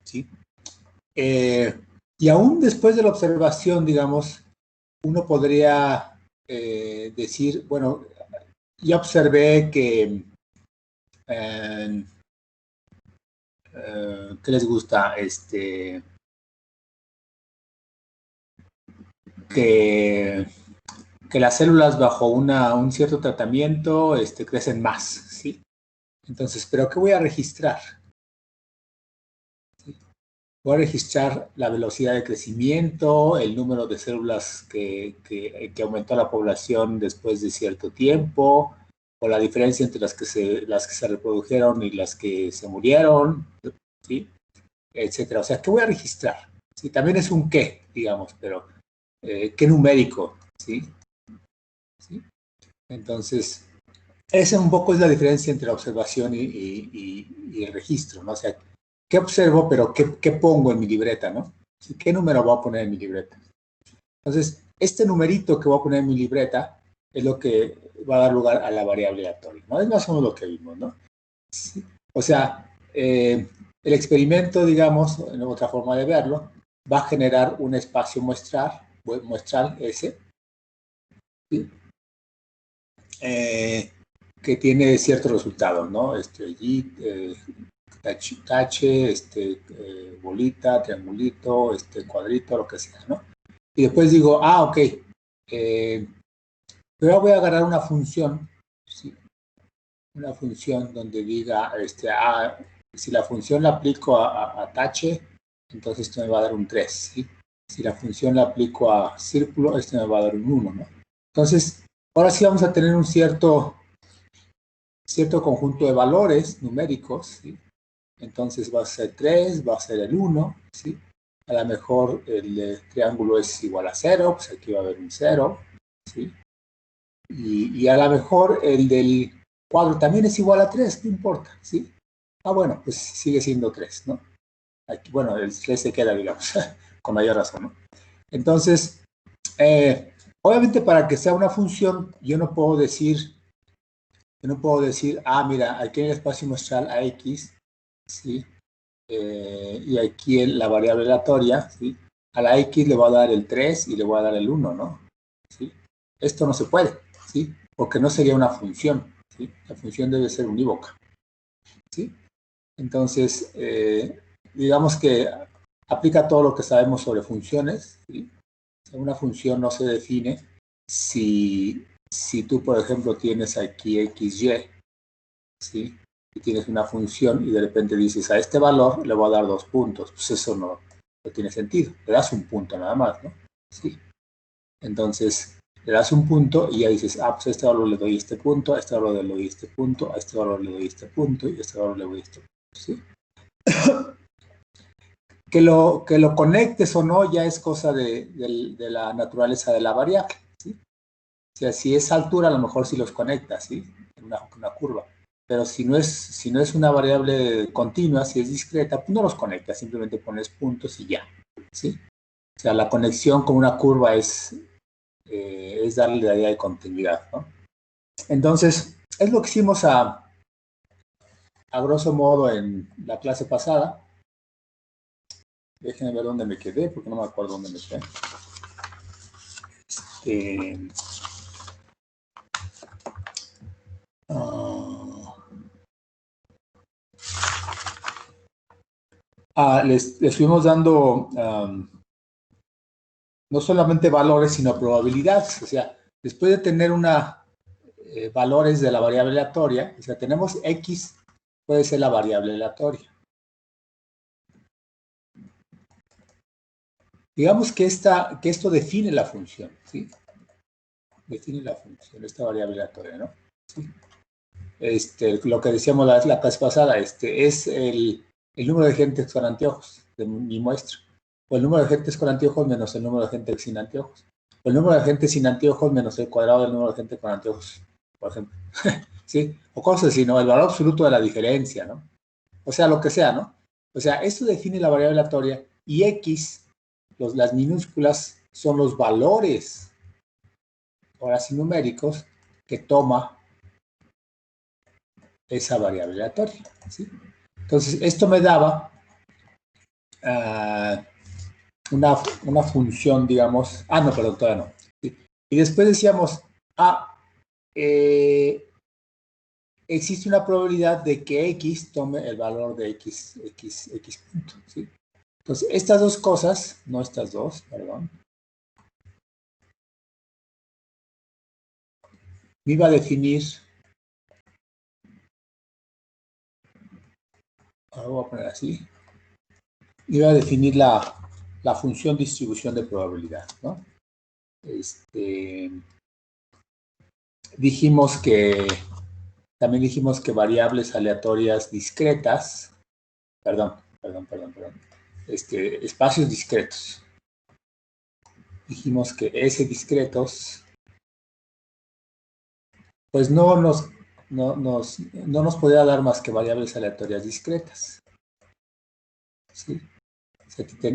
¿sí? Y aún después de la observación, digamos, uno podría decir, bueno, ya observé que, ¿qué les gusta? Que las células bajo un cierto tratamiento crecen más, ¿sí? Entonces, ¿pero qué voy a registrar? ¿Sí? Voy a registrar la velocidad de crecimiento, el número de células que aumentó la población después de cierto tiempo, o la diferencia entre las que se reprodujeron y las que se murieron, ¿sí? Etcétera. O sea, ¿qué voy a registrar? ¿Sí? También es un qué, digamos, pero qué numérico, ¿sí? ¿Sí? Entonces, esa un poco es la diferencia entre la observación y el registro, ¿no? O sea, ¿qué observo, pero qué pongo en mi libreta, ¿no? ¿Qué número voy a poner en mi libreta? Entonces, este numerito que voy a poner en mi libreta es lo que va a dar lugar a la variable aleatoria, ¿no? Es más o menos lo que vimos, ¿no? Sí. O sea, el experimento, digamos, en otra forma de verlo, va a generar un espacio muestral S, ¿sí? Que tiene ciertos resultados, ¿no? Tache, bolita, triangulito, cuadrito, lo que sea, ¿no? Y después digo, ok, pero ahora voy a agarrar una función, ¿sí? Una función donde diga, si la función la aplico a tache, entonces esto me va a dar un 3, ¿sí? Si la función la aplico a círculo, esto me va a dar un 1, ¿no? Entonces, ahora sí vamos a tener un cierto conjunto de valores numéricos, ¿sí? Entonces va a ser 3, va a ser el 1, ¿sí? A lo mejor el triángulo es igual a 0, pues aquí va a haber un 0, ¿sí? Y a lo mejor el del cuadro también es igual a 3, ¿qué importa? ¿Sí? Bueno, pues sigue siendo 3, ¿no? Aquí, bueno, el 3 se queda, digamos, con mayor razón, ¿no? Entonces, obviamente para que sea una función, yo no puedo decir, mira, aquí en el espacio muestral a X, ¿sí? Y aquí en la variable aleatoria, ¿sí? A la X le voy a dar el 3 y le voy a dar el 1, ¿no? ¿Sí? Esto no se puede, ¿sí? Porque no sería una función, ¿sí? La función debe ser unívoca, ¿sí? Entonces, digamos que aplica todo lo que sabemos sobre funciones, ¿sí? Una función no se define si tú, por ejemplo, tienes aquí XY, ¿sí? Y tienes una función y de repente dices, a este valor le voy a dar 2 puntos. Pues eso no tiene sentido. Le das un punto nada más, ¿no? ¿Sí? Entonces, le das un punto y ya dices, pues a este valor le doy este punto, a este valor le doy este punto, a este valor le doy este punto y a este valor le doy este punto, ¿sí? Que lo conectes o no ya es cosa de la naturaleza de la variable, ¿sí? O sea, si es altura, a lo mejor sí los conectas, ¿sí? En una curva. Pero si no es una variable continua, si es discreta, pues no los conectas, simplemente pones puntos y ya, ¿sí? O sea, la conexión con una curva es darle la idea de continuidad, ¿no? Entonces, es lo que hicimos a grosso modo en la clase pasada. Déjenme ver dónde me quedé, porque no me acuerdo dónde me quedé. Les fuimos dando no solamente valores, sino probabilidades. O sea, después de tener valores de la variable aleatoria, o sea, tenemos X, puede ser la variable aleatoria. Digamos que esto define la función, ¿sí? Define la función, esta variable aleatoria, ¿no? ¿Sí? Lo que decíamos la clase pasada, es el número de gentes con anteojos de mi muestra, o el número de gentes con anteojos menos el número de gente sin anteojos, o el número de gente sin anteojos menos el cuadrado del número de gente con anteojos, por ejemplo. ¿Sí? O cosas así, ¿no? El valor absoluto de la diferencia, ¿no? O sea, lo que sea, ¿no? O sea, esto define la variable aleatoria y X, las minúsculas, son los valores, ahora sí numéricos, que toma esa variable aleatoria, ¿sí? Entonces, esto me daba una función, digamos, no, perdón, todavía no. ¿Sí? Y después decíamos, existe una probabilidad de que X tome el valor de X punto, ¿sí? Entonces, estas dos cosas, no estas dos, perdón, me iba a definir, ahora voy a poner así, iba a definir la función distribución de probabilidad, ¿no? También dijimos que variables aleatorias discretas, perdón, espacios discretos. Dijimos que S discretos, pues no nos podía dar más que variables aleatorias discretas. ¿Sí?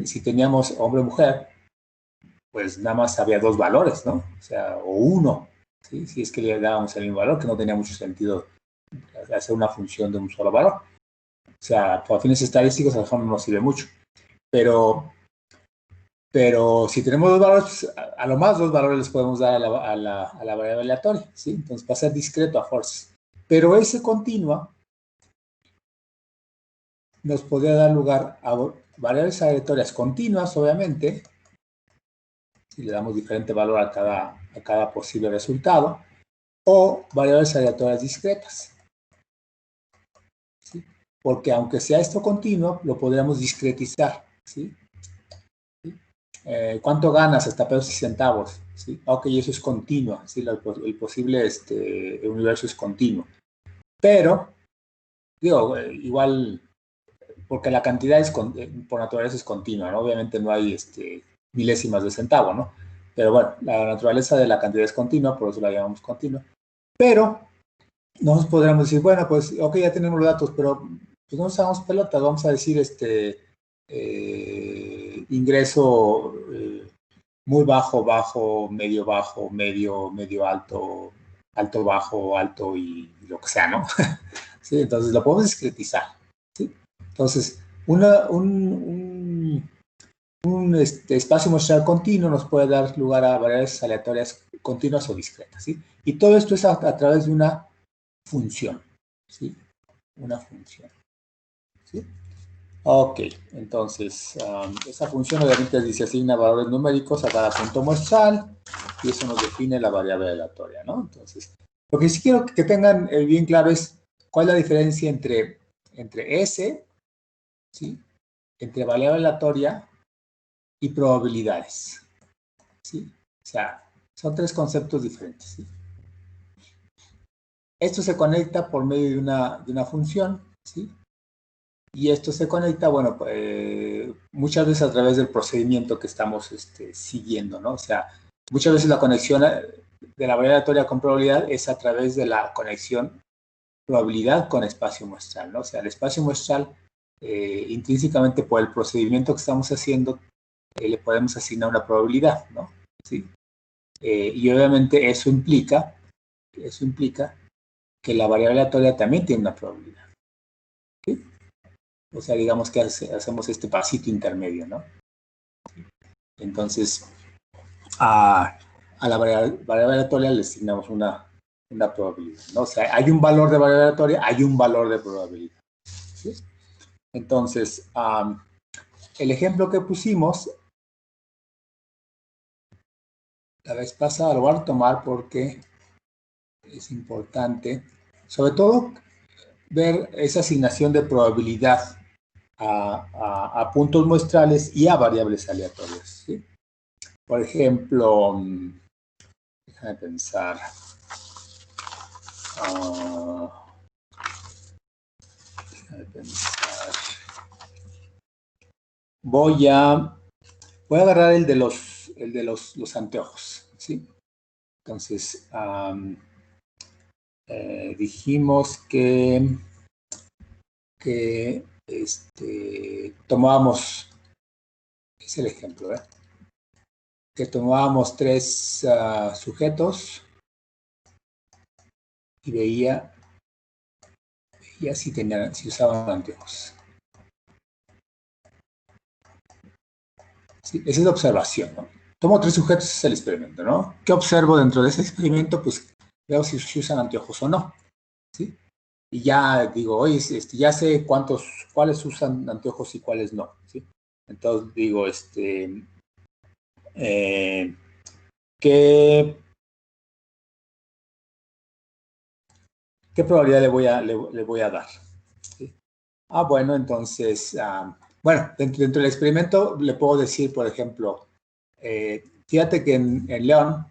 Si teníamos hombre o mujer, pues nada más había dos valores, ¿no? O sea, o uno, ¿sí? Si es que le dábamos el mismo valor, que no tenía mucho sentido hacer una función de un solo valor. O sea, por fines estadísticos a lo mejor no nos sirve mucho. Pero si tenemos dos valores, pues, a lo más dos valores les podemos dar a la variable aleatoria, ¿sí? Entonces va a ser discreto a fuerzas. Pero ese continua nos podría dar lugar a variables aleatorias continuas, obviamente, si le damos diferente valor a cada posible resultado, o variables aleatorias discretas. ¿Sí? Porque aunque sea esto continuo, lo podríamos discretizar, ¿sí? ¿Cuánto ganas? Hasta pesos y centavos, ¿sí? Ok, eso es continuo, ¿sí? El posible universo es continuo. Pero, digo, igual, porque la cantidad por naturaleza es continua, ¿no? Obviamente no hay milésimas de centavo, ¿no? Pero bueno, la naturaleza de la cantidad es continua, por eso la llamamos continua. Pero nos podríamos decir, bueno, pues, ok, ya tenemos los datos, pero pues no usamos pelotas, vamos a decir, ingreso muy bajo, bajo, medio, alto, alto, bajo, alto y lo que sea, ¿no? ¿Sí? Entonces lo podemos discretizar, ¿sí? Entonces, un espacio muestral continuo nos puede dar lugar a variables aleatorias continuas o discretas, ¿sí? Y todo esto es a través de una función, ¿sí? Una función, ¿sí? Ok, entonces, esa función obviamente se asigna valores numéricos a cada punto muestral y eso nos define la variable aleatoria, ¿no? Entonces, lo que sí quiero que tengan bien claro es cuál es la diferencia entre S, ¿sí? Entre variable aleatoria y probabilidades, ¿sí? O sea, son tres conceptos diferentes, ¿sí? Esto se conecta por medio de una función, ¿sí? Y esto se conecta, bueno, muchas veces a través del procedimiento que estamos siguiendo, ¿no? O sea, muchas veces la conexión de la variable aleatoria con probabilidad es a través de la conexión probabilidad con espacio muestral, ¿no? O sea, el espacio muestral, intrínsecamente por el procedimiento que estamos haciendo, le podemos asignar una probabilidad, ¿no? ¿Sí? Y obviamente eso implica que la variable aleatoria también tiene una probabilidad. ¿Sí? O sea, digamos que hacemos este pasito intermedio, ¿no? Entonces, a la variable aleatoria le asignamos una probabilidad, ¿no? O sea, hay un valor de variable aleatoria, hay un valor de probabilidad. ¿Sí? Entonces, el ejemplo que pusimos la vez pasada lo voy a tomar porque es importante, sobre todo, ver esa asignación de probabilidad a puntos muestrales y a variables aleatorias, ¿sí? Por ejemplo, déjame pensar. Déjame pensar. Voy a agarrar el de los anteojos, ¿sí? Entonces, dijimos que tomábamos, es el ejemplo, que tomábamos tres sujetos y veía si usaban anteojos. ¿sí? Esa es la observación, ¿no? Tomo 3 sujetos, es el experimento, ¿no? ¿Qué observo dentro de ese experimento? Pues veo si usan anteojos o no, ¿sí? Y ya digo, oye, ya sé cuáles usan anteojos y cuáles no, ¿sí? Entonces digo, eh, ¿qué probabilidad le voy a dar? ¿Sí? Bueno, entonces, bueno, dentro del experimento le puedo decir, por ejemplo, fíjate que en León,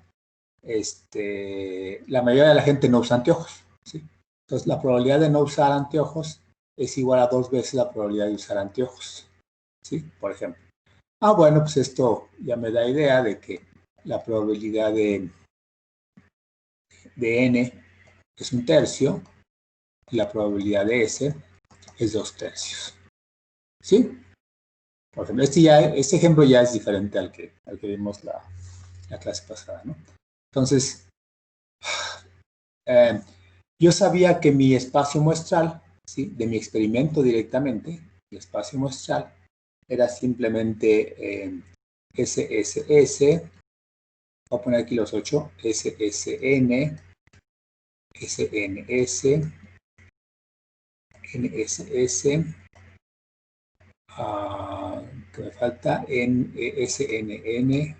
la mayoría de la gente no usa anteojos, ¿sí? Entonces, la probabilidad de no usar anteojos es igual a 2 veces la probabilidad de usar anteojos, ¿sí? Por ejemplo. Bueno, pues esto ya me da idea de que la probabilidad de N es 1/3 y la probabilidad de S es 2/3, ¿sí? Por ejemplo, este ejemplo ya es diferente al que vimos la clase pasada, ¿no? Entonces, yo sabía que mi espacio muestral, ¿sí? De mi experimento directamente, el espacio muestral era simplemente SSS, voy a poner aquí los 8, SSN, SNS, NSS, que me falta, SNN,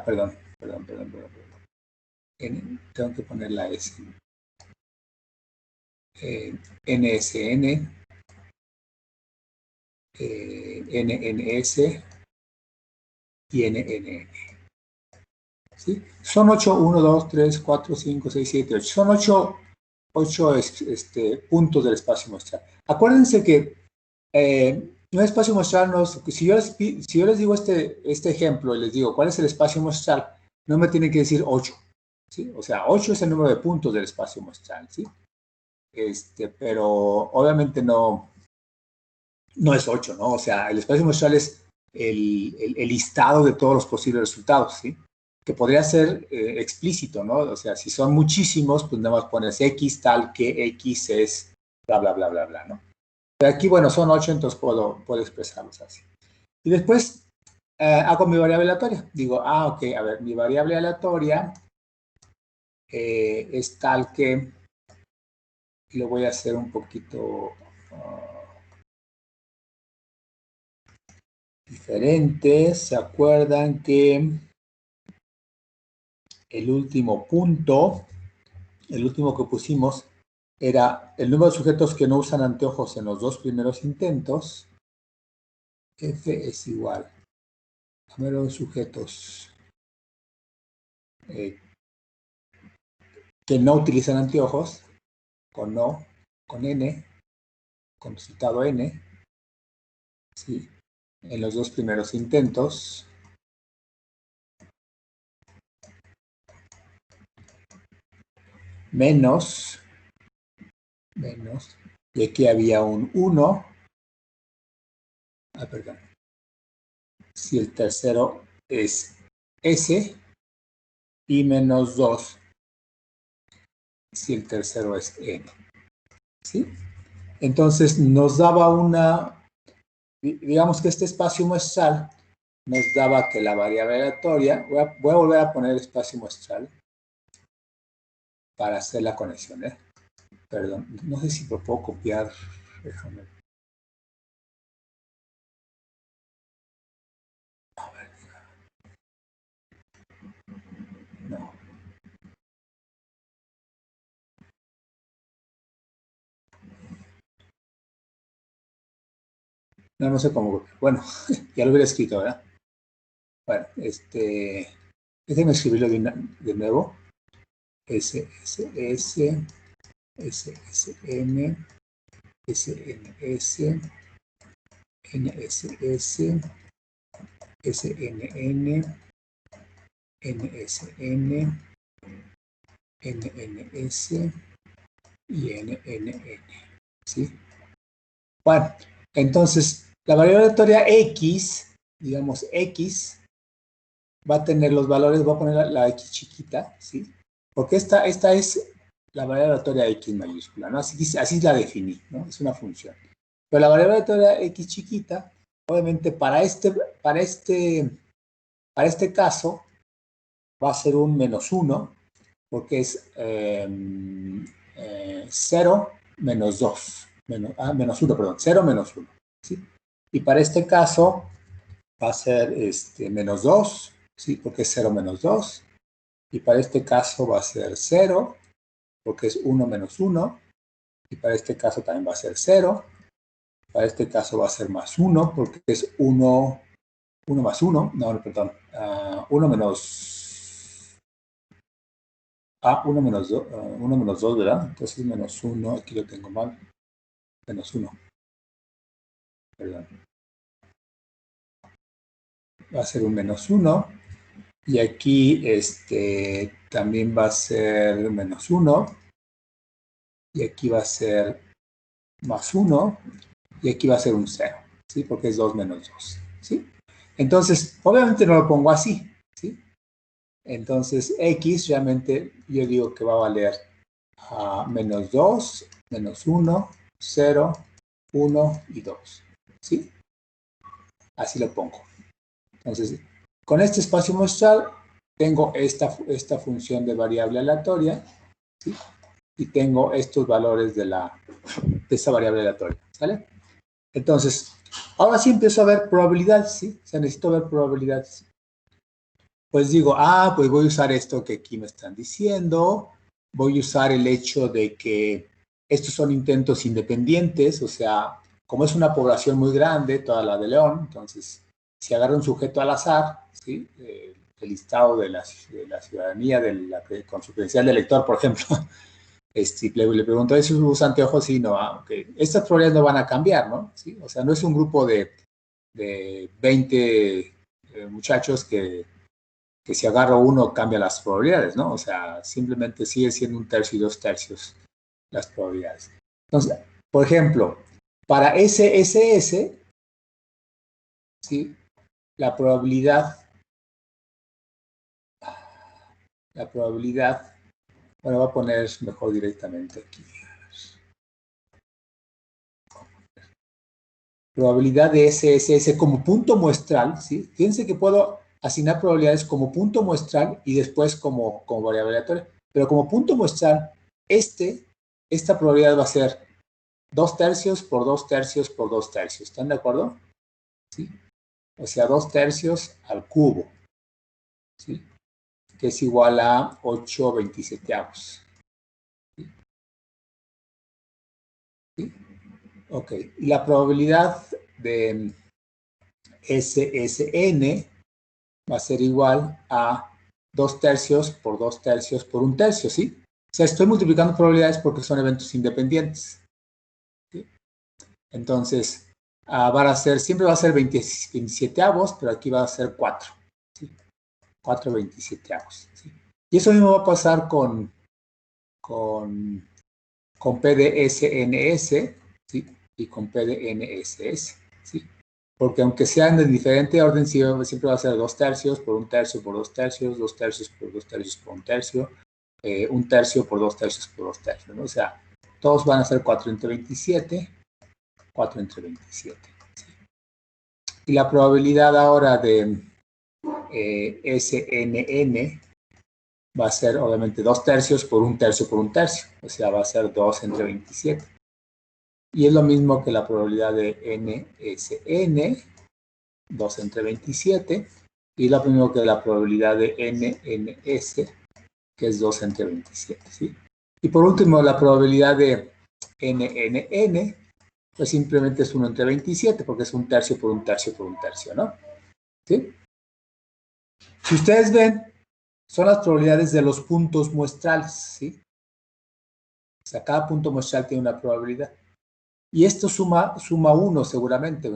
perdón. Tengo que poner la S. NSN, NNS y NNN. ¿Sí? Son 8, 1, 2, 3, 4, 5, 6, 7, 8. Son 8 puntos del espacio muestral. Acuérdense que un espacio muestral no es, si yo les digo este ejemplo y les digo cuál es el espacio muestral, no me tienen que decir 8, ¿sí? O sea, 8 es el número de puntos del espacio muestral, ¿sí? Pero obviamente no es 8, ¿no? O sea, el espacio muestral es el listado de todos los posibles resultados, ¿sí? Que podría ser explícito, ¿no? O sea, si son muchísimos, pues nada más pones X tal que X es bla, bla, bla, bla, bla, ¿no? Pero aquí, bueno, son 8, entonces puedo expresarlos así. Y después hago mi variable aleatoria. Digo, ok, a ver, mi variable aleatoria es tal que, y lo voy a hacer un poquito diferente. ¿Se acuerdan que el último punto, el último que pusimos, era el número de sujetos que no usan anteojos en los 2 primeros intentos? F es igual a número de sujetos que no utilizan anteojos, con N, con resultado N, ¿sí? En los 2 primeros intentos, menos, y aquí había un 1, perdón, si el tercero es S, y menos 2 si el tercero es N, ¿sí? Entonces nos daba digamos que este espacio muestral nos daba que la variable aleatoria, voy a volver a poner espacio muestral para hacer la conexión, Perdón, no sé si lo puedo copiar, déjame. A ver, no. No sé cómo, bueno, ya lo hubiera escrito, ¿verdad? Bueno, déjenme escribirlo de nuevo. SSS, SSN, SNS, NSS, SNN, NSN, NNS y NNN, ¿sí? Bueno, entonces, la variable aleatoria X, digamos X, va a tener los valores, voy a poner la X chiquita, ¿sí? Porque esta es la variable aleatoria X mayúscula, ¿no? Así la definí, ¿no? Es una función. Pero la variable aleatoria X chiquita obviamente para este caso va a ser un -1, porque es 0 menos 2. -1, perdón, 0 menos 1. ¿Sí? Y para este caso va a ser -2, ¿sí? Porque es 0 menos 2. Y para este caso va a ser 0, porque es 1 menos 1. Y para este caso también va a ser 0. Para este caso va a ser +1, porque es 1 más 1. No, perdón. 1 menos... 1 menos 2, 1 menos 2, ¿verdad? Entonces -1, aquí lo tengo mal. -1. Perdón. Va a ser un -1. Y aquí también va a ser -1. Y aquí va a ser +1. Y aquí va a ser un 0. ¿Sí? Porque es 2 menos 2. ¿Sí? Entonces, obviamente no lo pongo así. ¿Sí? Entonces, X realmente yo digo que va a valer -2, -1, 0, 1 y 2. ¿Sí? Así lo pongo. Entonces, con este espacio muestral tengo esta función de variable aleatoria, ¿sí? Y tengo estos valores de esa variable aleatoria. ¿Sale? Entonces, ahora sí empiezo a ver probabilidades, ¿sí? O sea, necesito ver probabilidades. Pues digo, pues voy a usar esto que aquí me están diciendo, voy a usar el hecho de que estos son intentos independientes, o sea, como es una población muy grande, toda la de León, entonces, si agarro un sujeto al azar, ¿sí? El listado de la ciudadanía con su credencial de elector, por ejemplo, le pregunto, ¿eso usa anteojos? Sí, no, okay. Estas probabilidades no van a cambiar, ¿no? ¿Sí? O sea, no es un grupo de 20 muchachos que si agarro uno cambia las probabilidades, ¿no? O sea, simplemente sigue siendo 1/3 y 2/3 las probabilidades. Entonces, por ejemplo, para SSS, ¿sí? La probabilidad, bueno, voy a poner mejor directamente aquí. Probabilidad de SSS como punto muestral, ¿sí? Fíjense que puedo asignar probabilidades como punto muestral y después como variable aleatoria. Pero como punto muestral, esta probabilidad va a ser 2/3 por 2/3 por 2/3. ¿Están de acuerdo? ¿Sí? O sea, 2/3 al cubo, ¿sí? Que es igual a 8/27. ¿Sí? Ok. Y la probabilidad de SSN va a ser igual a 2/3 por 2/3 por 1/3, ¿sí? O sea, estoy multiplicando probabilidades porque son eventos independientes. ¿Sí? Entonces, siempre va a ser 27avos, pero aquí va a ser 4. ¿Sí? 4/27avos. ¿Sí? Y eso mismo va a pasar con PDSNS, ¿sí? Y con PDNSS, ¿sí? Porque aunque sean de diferente orden, siempre va a ser 2/3 por 1/3 por 2/3, 2/3 por 2/3 por 1/3, 1/3 por 2/3 por 2/3, ¿no? O sea, todos van a ser 4/27, 4/27. ¿Sí? Y la probabilidad ahora de SNN va a ser obviamente 2/3 por 1/3 por 1/3, o sea, va a ser 2/27. Y es lo mismo que la probabilidad de NSN, 2/27, y lo mismo que la probabilidad de NNS, que es 2/27, ¿sí? Y por último, la probabilidad de NNN, pues simplemente es 1/27, porque es 1/3 por 1/3 por 1/3, ¿no? ¿Sí? Si ustedes ven, son las probabilidades de los puntos muestrales, ¿sí? O sea, cada punto muestral tiene una probabilidad. Y esto suma 1 seguramente.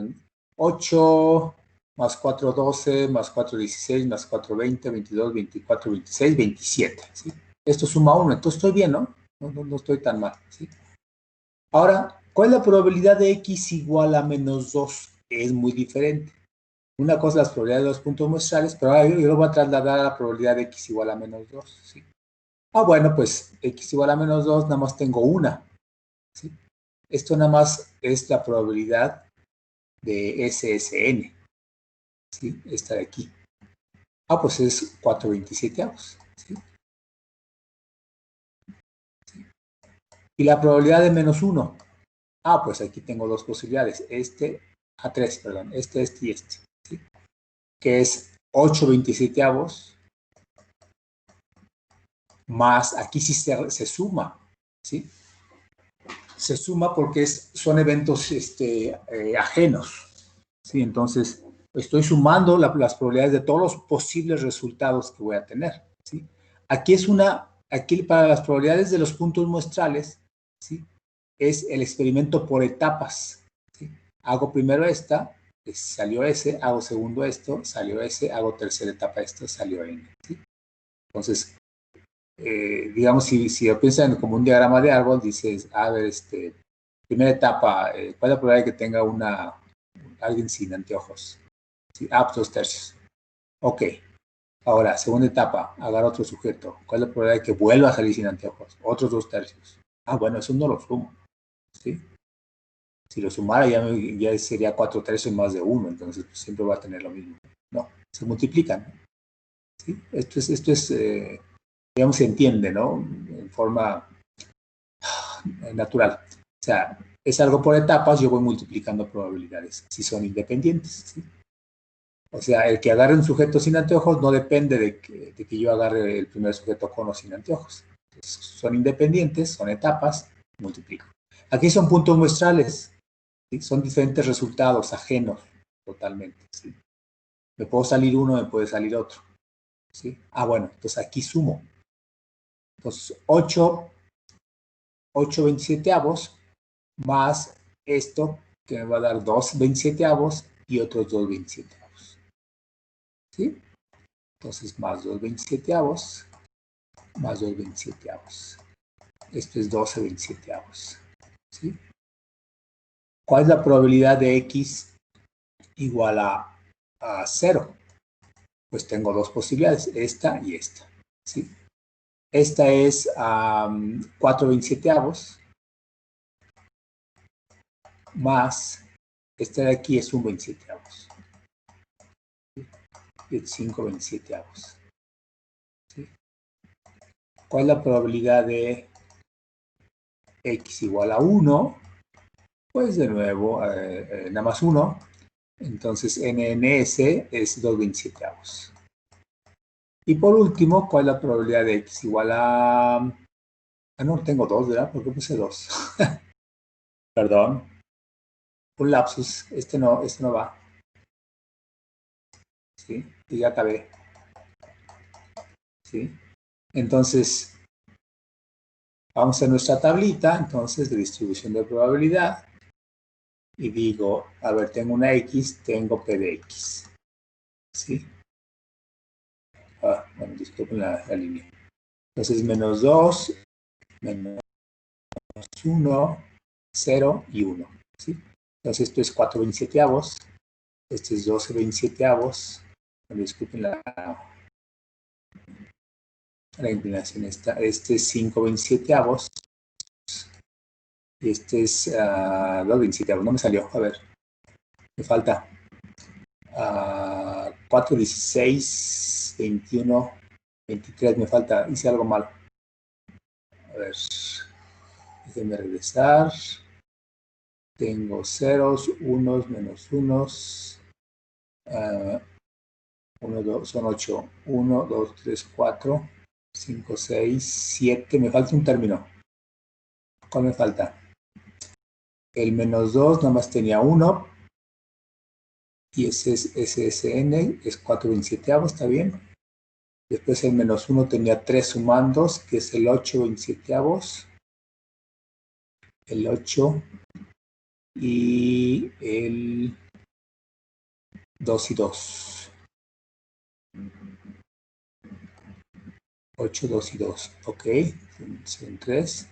8 más 4, 12, más 4, 16, más 4, 20, 22, 24, 26, 27. ¿Sí? Esto suma 1. Entonces estoy bien, ¿no? No estoy tan mal. ¿Sí? Ahora, ¿cuál es la probabilidad de x igual a -2? Es muy diferente. Una cosa es las probabilidades de los puntos muestrales, pero ahora yo lo voy a trasladar a la probabilidad de x igual a -2. ¿Sí? Bueno, pues x igual a -2, nada más tengo una. ¿Sí? Esto nada más es la probabilidad de SSN. ¿Sí? Esta de aquí. Pues es 4/27. ¿Sí? ¿Sí? Y la probabilidad de -1. Pues aquí tengo dos posibilidades. Tres, perdón. Este y este. ¿Sí? Que es 8/27 más, aquí sí se suma. ¿Sí? Se suma porque son eventos ajenos. ¿Sí? Entonces, estoy sumando las probabilidades de todos los posibles resultados que voy a tener. ¿Sí? Aquí para las probabilidades de los puntos muestrales, ¿sí? Es el experimento por etapas. ¿Sí? Hago primero esta, salió S, hago segundo esto, salió S, hago tercera etapa esto, salió N. ¿Sí? Entonces, digamos, si lo piensan como un diagrama de árbol, dices, a ver, primera etapa, ¿cuál es la probabilidad de que tenga alguien sin anteojos? ¿Sí? Pues 2/3. Ok. Ahora, segunda etapa, agarra otro sujeto. ¿Cuál es la probabilidad de que vuelva a salir sin anteojos? Otros 2/3. Bueno, eso no lo sumo. ¿Sí? Si lo sumara ya sería 4/3 más de 1, entonces pues, siempre va a tener lo mismo. No, se multiplican. ¿Sí? Esto es digamos, se entiende, ¿no? En forma natural. O sea, es algo por etapas, yo voy multiplicando probabilidades, si son independientes. ¿Sí? O sea, el que agarre un sujeto sin anteojos no depende de que yo agarre el primer sujeto con o sin anteojos. Entonces, son independientes, son etapas, multiplico. Aquí son puntos muestrales, ¿sí? Son diferentes resultados ajenos totalmente. ¿Sí? Me puedo salir uno, me puede salir otro. ¿Sí? Bueno, entonces aquí sumo. Entonces, 8/27 más esto que me va a dar 2/27 y otros 2/27. ¿Sí? Entonces, más 2/27 más 2/27. Esto es 12/27. ¿Sí? ¿Cuál es la probabilidad de X igual a 0? Pues tengo dos posibilidades, esta y esta. ¿Sí? Esta es 4/27 más esta de aquí es 1/27. Y es 5/27. ¿Sí? ¿Cuál es la probabilidad de X igual a 1? Pues de nuevo, nada más 1. Entonces, NNS es 2/27. Y por último, ¿cuál es la probabilidad de X igual a... no, tengo 2, ¿verdad? ¿Por qué puse 2? Perdón. Un lapsus. Este no va. ¿Sí? Y ya acabé. ¿Sí? Entonces, vamos a nuestra tablita, entonces, de distribución de probabilidad. Y digo, a ver, tengo una X, tengo P de X. ¿Sí? Bueno, disculpen la línea. Entonces, -2, -1, 0 y 1. ¿Sí? Entonces, esto es 4/27. Este es 12/27. Disculpen la inclinación. Este es 5/27. Y este es 2/27. No me salió. A ver. Me falta 4, 16, 21, 23. Me falta. Hice algo mal. A ver. Déjenme regresar. Tengo ceros, unos, menos unos. 1, 2, son 8. 1, 2, 3, 4, 5, 6, 7. Me falta un término. ¿Cuál me falta? El -2 nada más tenía 1. Y ese es SSN, es 4/27, está bien. Después el -1 tenía 3 sumandos, que es el 8/27. El 8 y el 2 y 2. 8, 2 y 2. Ok, son 3.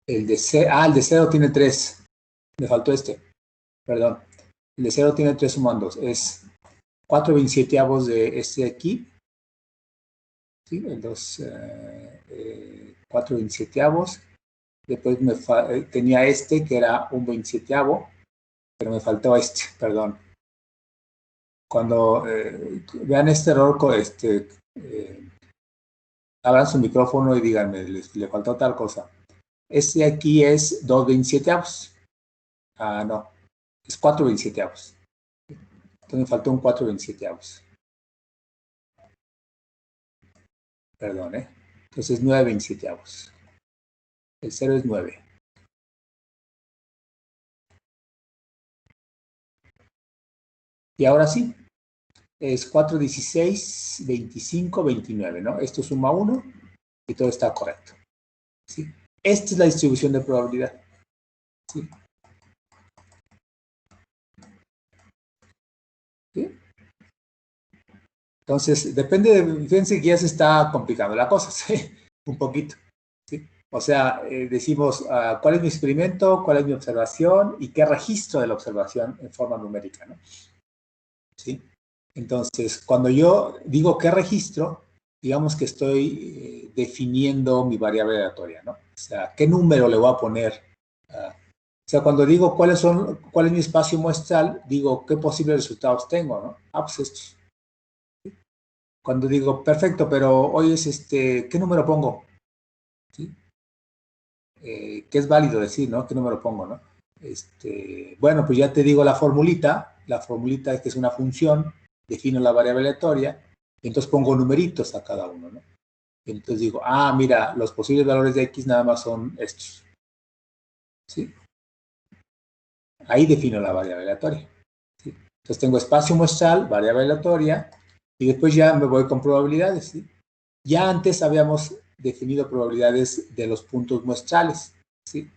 El de 0 tiene 3. Me faltó este. Perdón. El de 0 tiene 3 sumandos. Es 4/27 de este de aquí. ¿Sí? El 2, 4/27. Después tenía este que era un 27, pero me faltó perdón. Cuando vean este error, abran su micrófono y díganme, le faltó tal cosa. Este aquí es 2/27. Ah, no, es 4/27. Entonces me faltó un 4/27. Perdón, Entonces 9/27. El 0 es 9. Y ahora sí, es 4, 16, 25, 29, ¿no? Esto suma 1 y todo está correcto. ¿Sí? Esta es la distribución de probabilidad. ¿Sí? ¿Sí? Entonces, depende fíjense que ya se está complicando la cosa, ¿sí? Un poquito. ¿Sí? O sea, decimos cuál es mi experimento, cuál es mi observación y qué registro de la observación en forma numérica, ¿no? ¿Sí? Entonces, cuando yo digo qué registro, digamos que estoy definiendo mi variable aleatoria, ¿no? O sea, ¿qué número le voy a poner? O sea, cuando digo cuál es mi espacio muestral, digo qué posibles resultados tengo, ¿no? Pues estos. Cuando digo, perfecto, pero hoy es ¿qué número pongo? ¿Sí? ¿Qué es válido decir, ¿no? ¿Qué número pongo, no? Bueno, pues ya te digo la formulita es que es una función, defino la variable aleatoria, y entonces pongo numeritos a cada uno, ¿no? Y entonces digo, mira, los posibles valores de X nada más son estos. ¿Sí? Ahí defino la variable aleatoria. ¿Sí? Entonces tengo espacio muestral, variable aleatoria, y después ya me voy con probabilidades, ¿sí? Ya antes habíamos definido probabilidades de los puntos muestrales, ¿sí?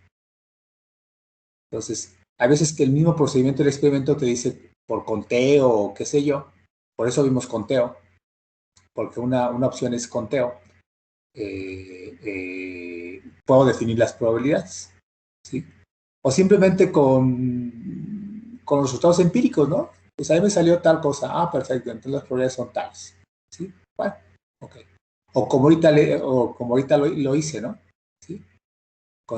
Entonces, hay veces que el mismo procedimiento del experimento te dice por conteo o qué sé yo, por eso vimos conteo, porque una opción es conteo. Puedo definir las probabilidades, ¿sí? O simplemente con los resultados empíricos, ¿no? Pues ahí me salió tal cosa, perfecto, entonces las probabilidades son tales, ¿sí? Bueno, ok. O como ahorita lo hice, ¿no? ¿Sí?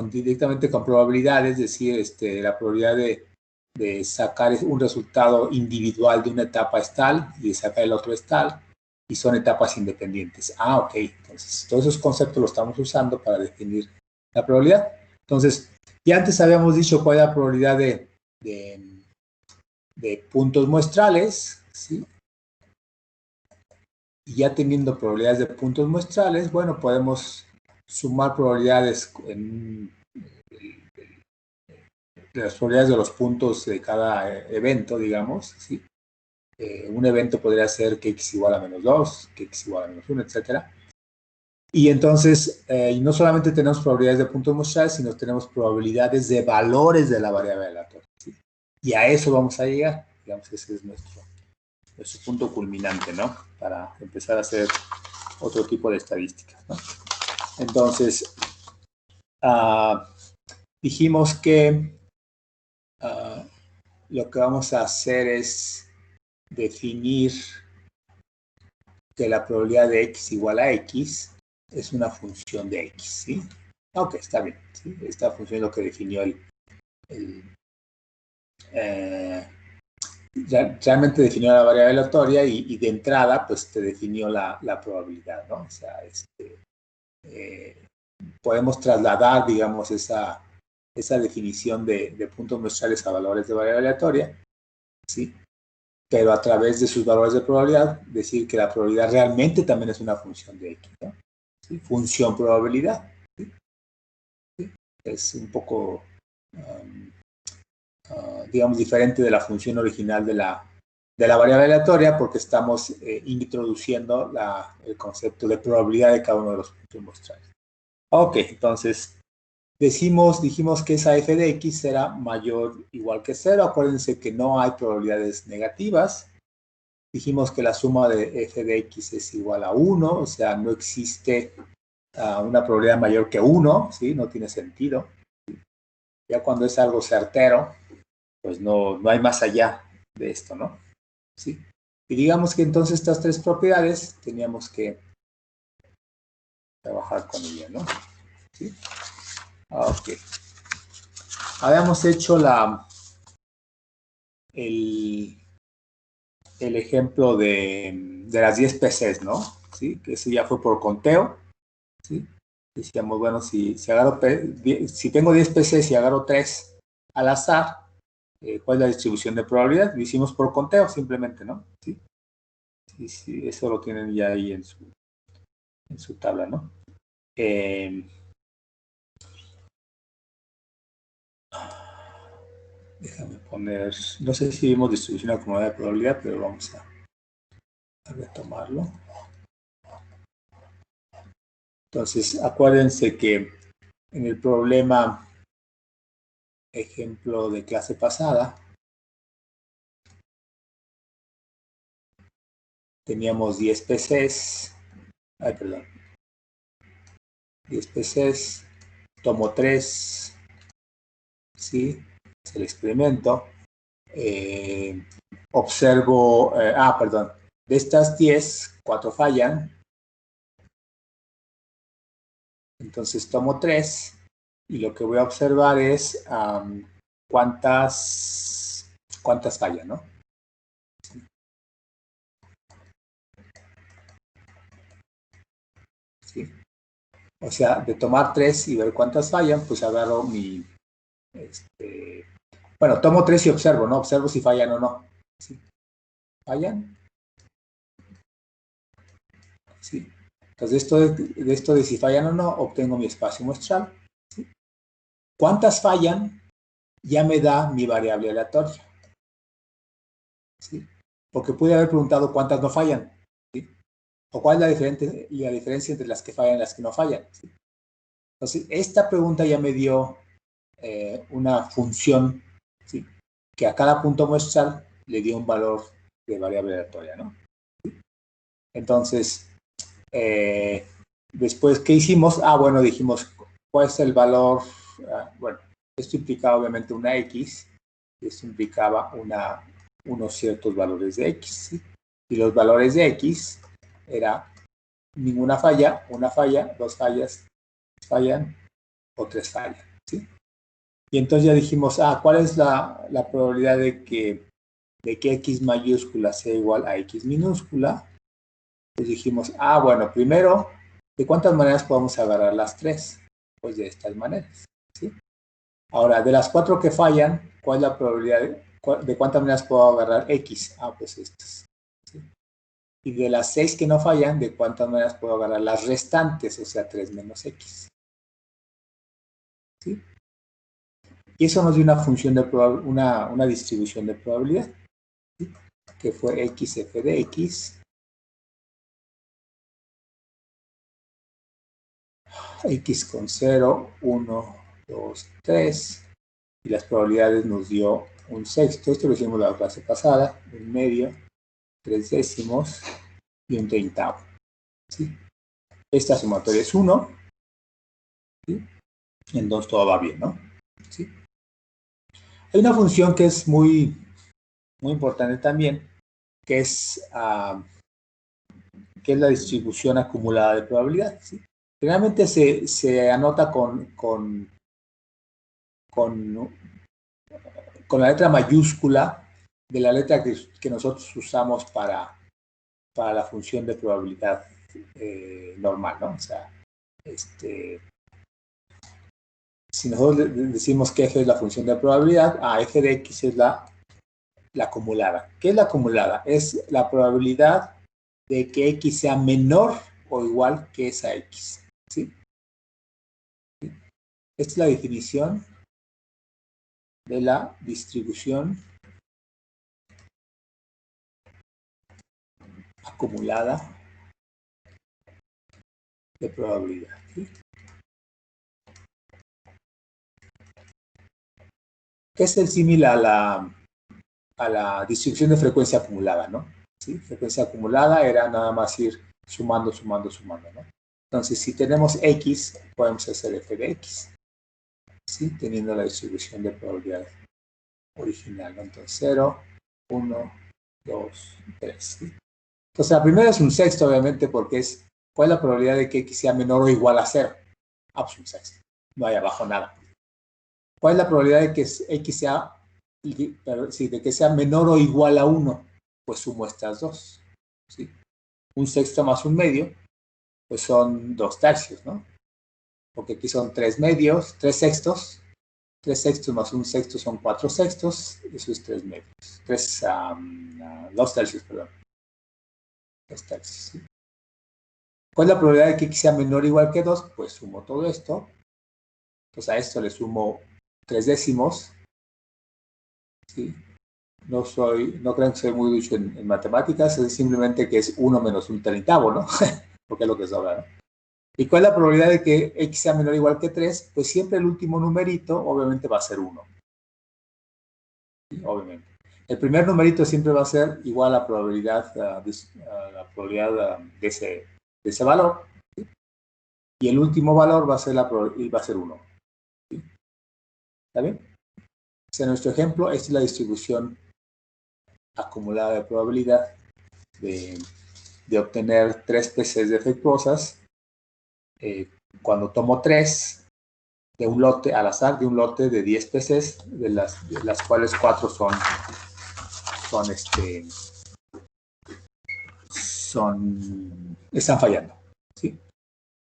Directamente con probabilidades, es decir, la probabilidad de sacar un resultado individual de una etapa es tal y de sacar el otro es tal, y son etapas independientes. Ok, entonces todos esos conceptos los estamos usando para definir la probabilidad. Entonces, ya antes habíamos dicho cuál es la probabilidad de puntos muestrales, ¿sí? Y ya teniendo probabilidades de puntos muestrales, bueno, podemos sumar probabilidades de las probabilidades de los puntos de cada evento, digamos, ¿sí? Un evento podría ser que x igual a -2, que x igual a -1, etcétera. Y entonces, no solamente tenemos probabilidades de puntos muestrales, sino tenemos probabilidades de valores de la variable aleatoria, ¿sí? Y a eso vamos a llegar. Digamos que ese es nuestro punto culminante, ¿no? Para empezar a hacer otro tipo de estadísticas, ¿no? Entonces, dijimos que lo que vamos a hacer es definir que la probabilidad de x igual a x es una función de x, ¿sí? Ok, está bien, ¿sí? Esta función es lo que definió realmente definió la variable aleatoria y de entrada, pues te definió la probabilidad, ¿no? O sea, podemos trasladar, digamos, esa definición de puntos muestrales a valores de variable aleatoria, ¿sí? Pero a través de sus valores de probabilidad, decir que la probabilidad realmente también es una función de X, ¿no? ¿Sí? Función probabilidad. ¿Sí? ¿Sí? Es un poco, digamos, diferente de la función original de la variable aleatoria porque estamos introduciendo el concepto de probabilidad de cada uno de los puntos muestrales. Ok, entonces dijimos que esa f de x será mayor o igual que 0. Acuérdense que no hay probabilidades negativas. Dijimos que la suma de f de x es igual a 1, o sea, no existe una probabilidad mayor que 1, ¿sí? No tiene sentido. Ya cuando es algo certero, pues no hay más allá de esto, ¿no? ¿Sí? Y digamos que entonces estas tres propiedades teníamos que trabajar con ellas, ¿no? ¿Sí? Ok. Habíamos hecho el ejemplo de las 10 PCs, ¿no? ¿Sí? Que ese ya fue por conteo, ¿sí? Decíamos, bueno, si tengo 10 PCs y agarro 3 al azar, ¿cuál es la distribución de probabilidad? Lo hicimos por conteo simplemente, ¿no? ¿Sí? Sí, eso lo tienen ya ahí en su tabla, ¿no? Déjame poner, no sé si vimos distribución acumulada de probabilidad, pero vamos a retomarlo. Entonces, acuérdense que en el problema ejemplo de clase pasada, teníamos 10 PCs, 10 PCs, tomo 3, ¿sí? Es el experimento. Observo, de estas 10, 4 fallan. Entonces tomo 3 y lo que voy a observar es cuántas fallan, ¿no? ¿Sí? O sea, de tomar 3 y ver cuántas fallan, pues agarro mi... bueno, tomo 3 y observo, ¿no? Observo si fallan o no. ¿Sí? ¿Fallan? ¿Sí? Entonces, de esto de si fallan o no, obtengo mi espacio muestral. ¿Sí? ¿Cuántas fallan? Ya me da mi variable aleatoria. ¿Sí? Porque pude haber preguntado cuántas no fallan. ¿Sí? O cuál es la diferencia entre las que fallan y las que no fallan. ¿Sí? Entonces, esta pregunta ya me dio una función, ¿sí? Que a cada punto muestral le dio un valor de variable aleatoria, ¿no? Entonces, después, ¿qué hicimos? Bueno, dijimos, ¿cuál es el valor? Bueno, esto implicaba obviamente una X, y esto implicaba unos ciertos valores de X, ¿sí? Y los valores de X era ninguna falla, una falla, dos fallas, fallan o tres fallan, ¿sí? Y entonces ya dijimos, ¿cuál es la probabilidad de que X mayúscula sea igual a X minúscula? Entonces dijimos, bueno, primero, ¿de cuántas maneras podemos agarrar las tres? Pues de estas maneras, ¿sí? Ahora, de las 4 que fallan, ¿cuál es la probabilidad de cuántas maneras puedo agarrar X? Pues estas, ¿sí? Y de las 6 que no fallan, ¿de cuántas maneras puedo agarrar las restantes? O sea, 3 menos X, ¿sí? Y eso nos dio una función de una distribución de probabilidad, ¿sí? Que fue XF de X, X con 0, 1, 2, 3, y las probabilidades nos dio un sexto, esto lo hicimos la clase pasada, un medio, 3 décimos y un treintavo, ¿sí? Esta sumatoria es 1, ¿sí? Entonces todo va bien, ¿no? ¿Sí? Hay una función que es muy importante también, que es la distribución acumulada de probabilidad, ¿sí? Generalmente se anota con la letra mayúscula de la letra que nosotros usamos para la función de probabilidad normal, ¿no? O sea, si nosotros decimos que f es la función de probabilidad, f de x es la acumulada. ¿Qué es la acumulada? Es la probabilidad de que x sea menor o igual que esa x, ¿sí? Esta es la definición de la distribución acumulada de probabilidad, ¿sí? Que es el símil a la distribución de frecuencia acumulada, ¿no? ¿Sí? Frecuencia acumulada era nada más ir sumando, ¿no? Entonces, si tenemos x, podemos hacer f de x, ¿sí? Teniendo la distribución de probabilidad original, ¿no? Entonces, 0, 1, 2, 3, ¿sí? Entonces, la primera es un sexto, obviamente, porque es, ¿cuál es la probabilidad de que x sea menor o igual a 0? Pues un sexto. No hay abajo nada. ¿Cuál es la probabilidad de que x sea de que sea menor o igual a 1, pues sumo estas dos. ¿Sí? Un sexto más un medio, pues son 2 tercios, ¿no? Porque aquí son 3 medios, 3 sextos. 3 sextos más un sexto son 4 sextos, eso es 3 medios. 2 tercios, perdón. 2 tercios, ¿sí? ¿Cuál es la probabilidad de que x sea menor o igual que 2? Pues sumo todo esto. Pues a esto le sumo 3 décimos. ¿Sí? No creo que soy muy ducho en matemáticas, es simplemente que es 1 menos un treintavo, ¿no? Porque es lo que sobra, ¿no? ¿Y cuál es la probabilidad de que x sea menor o igual que 3? Pues siempre el último numerito obviamente va a ser 1. ¿Sí? Obviamente. El primer numerito siempre va a ser igual a la probabilidad, de ese valor. ¿Sí? Y el último valor va a ser 1. ¿Sí? ¿Está bien? O sea, en nuestro ejemplo, esta es la distribución acumulada de probabilidad de obtener 3 PCs defectuosas cuando tomo 3 de un lote al azar, de un lote de 10 PCs, de las cuales 4 están fallando. ¿Sí?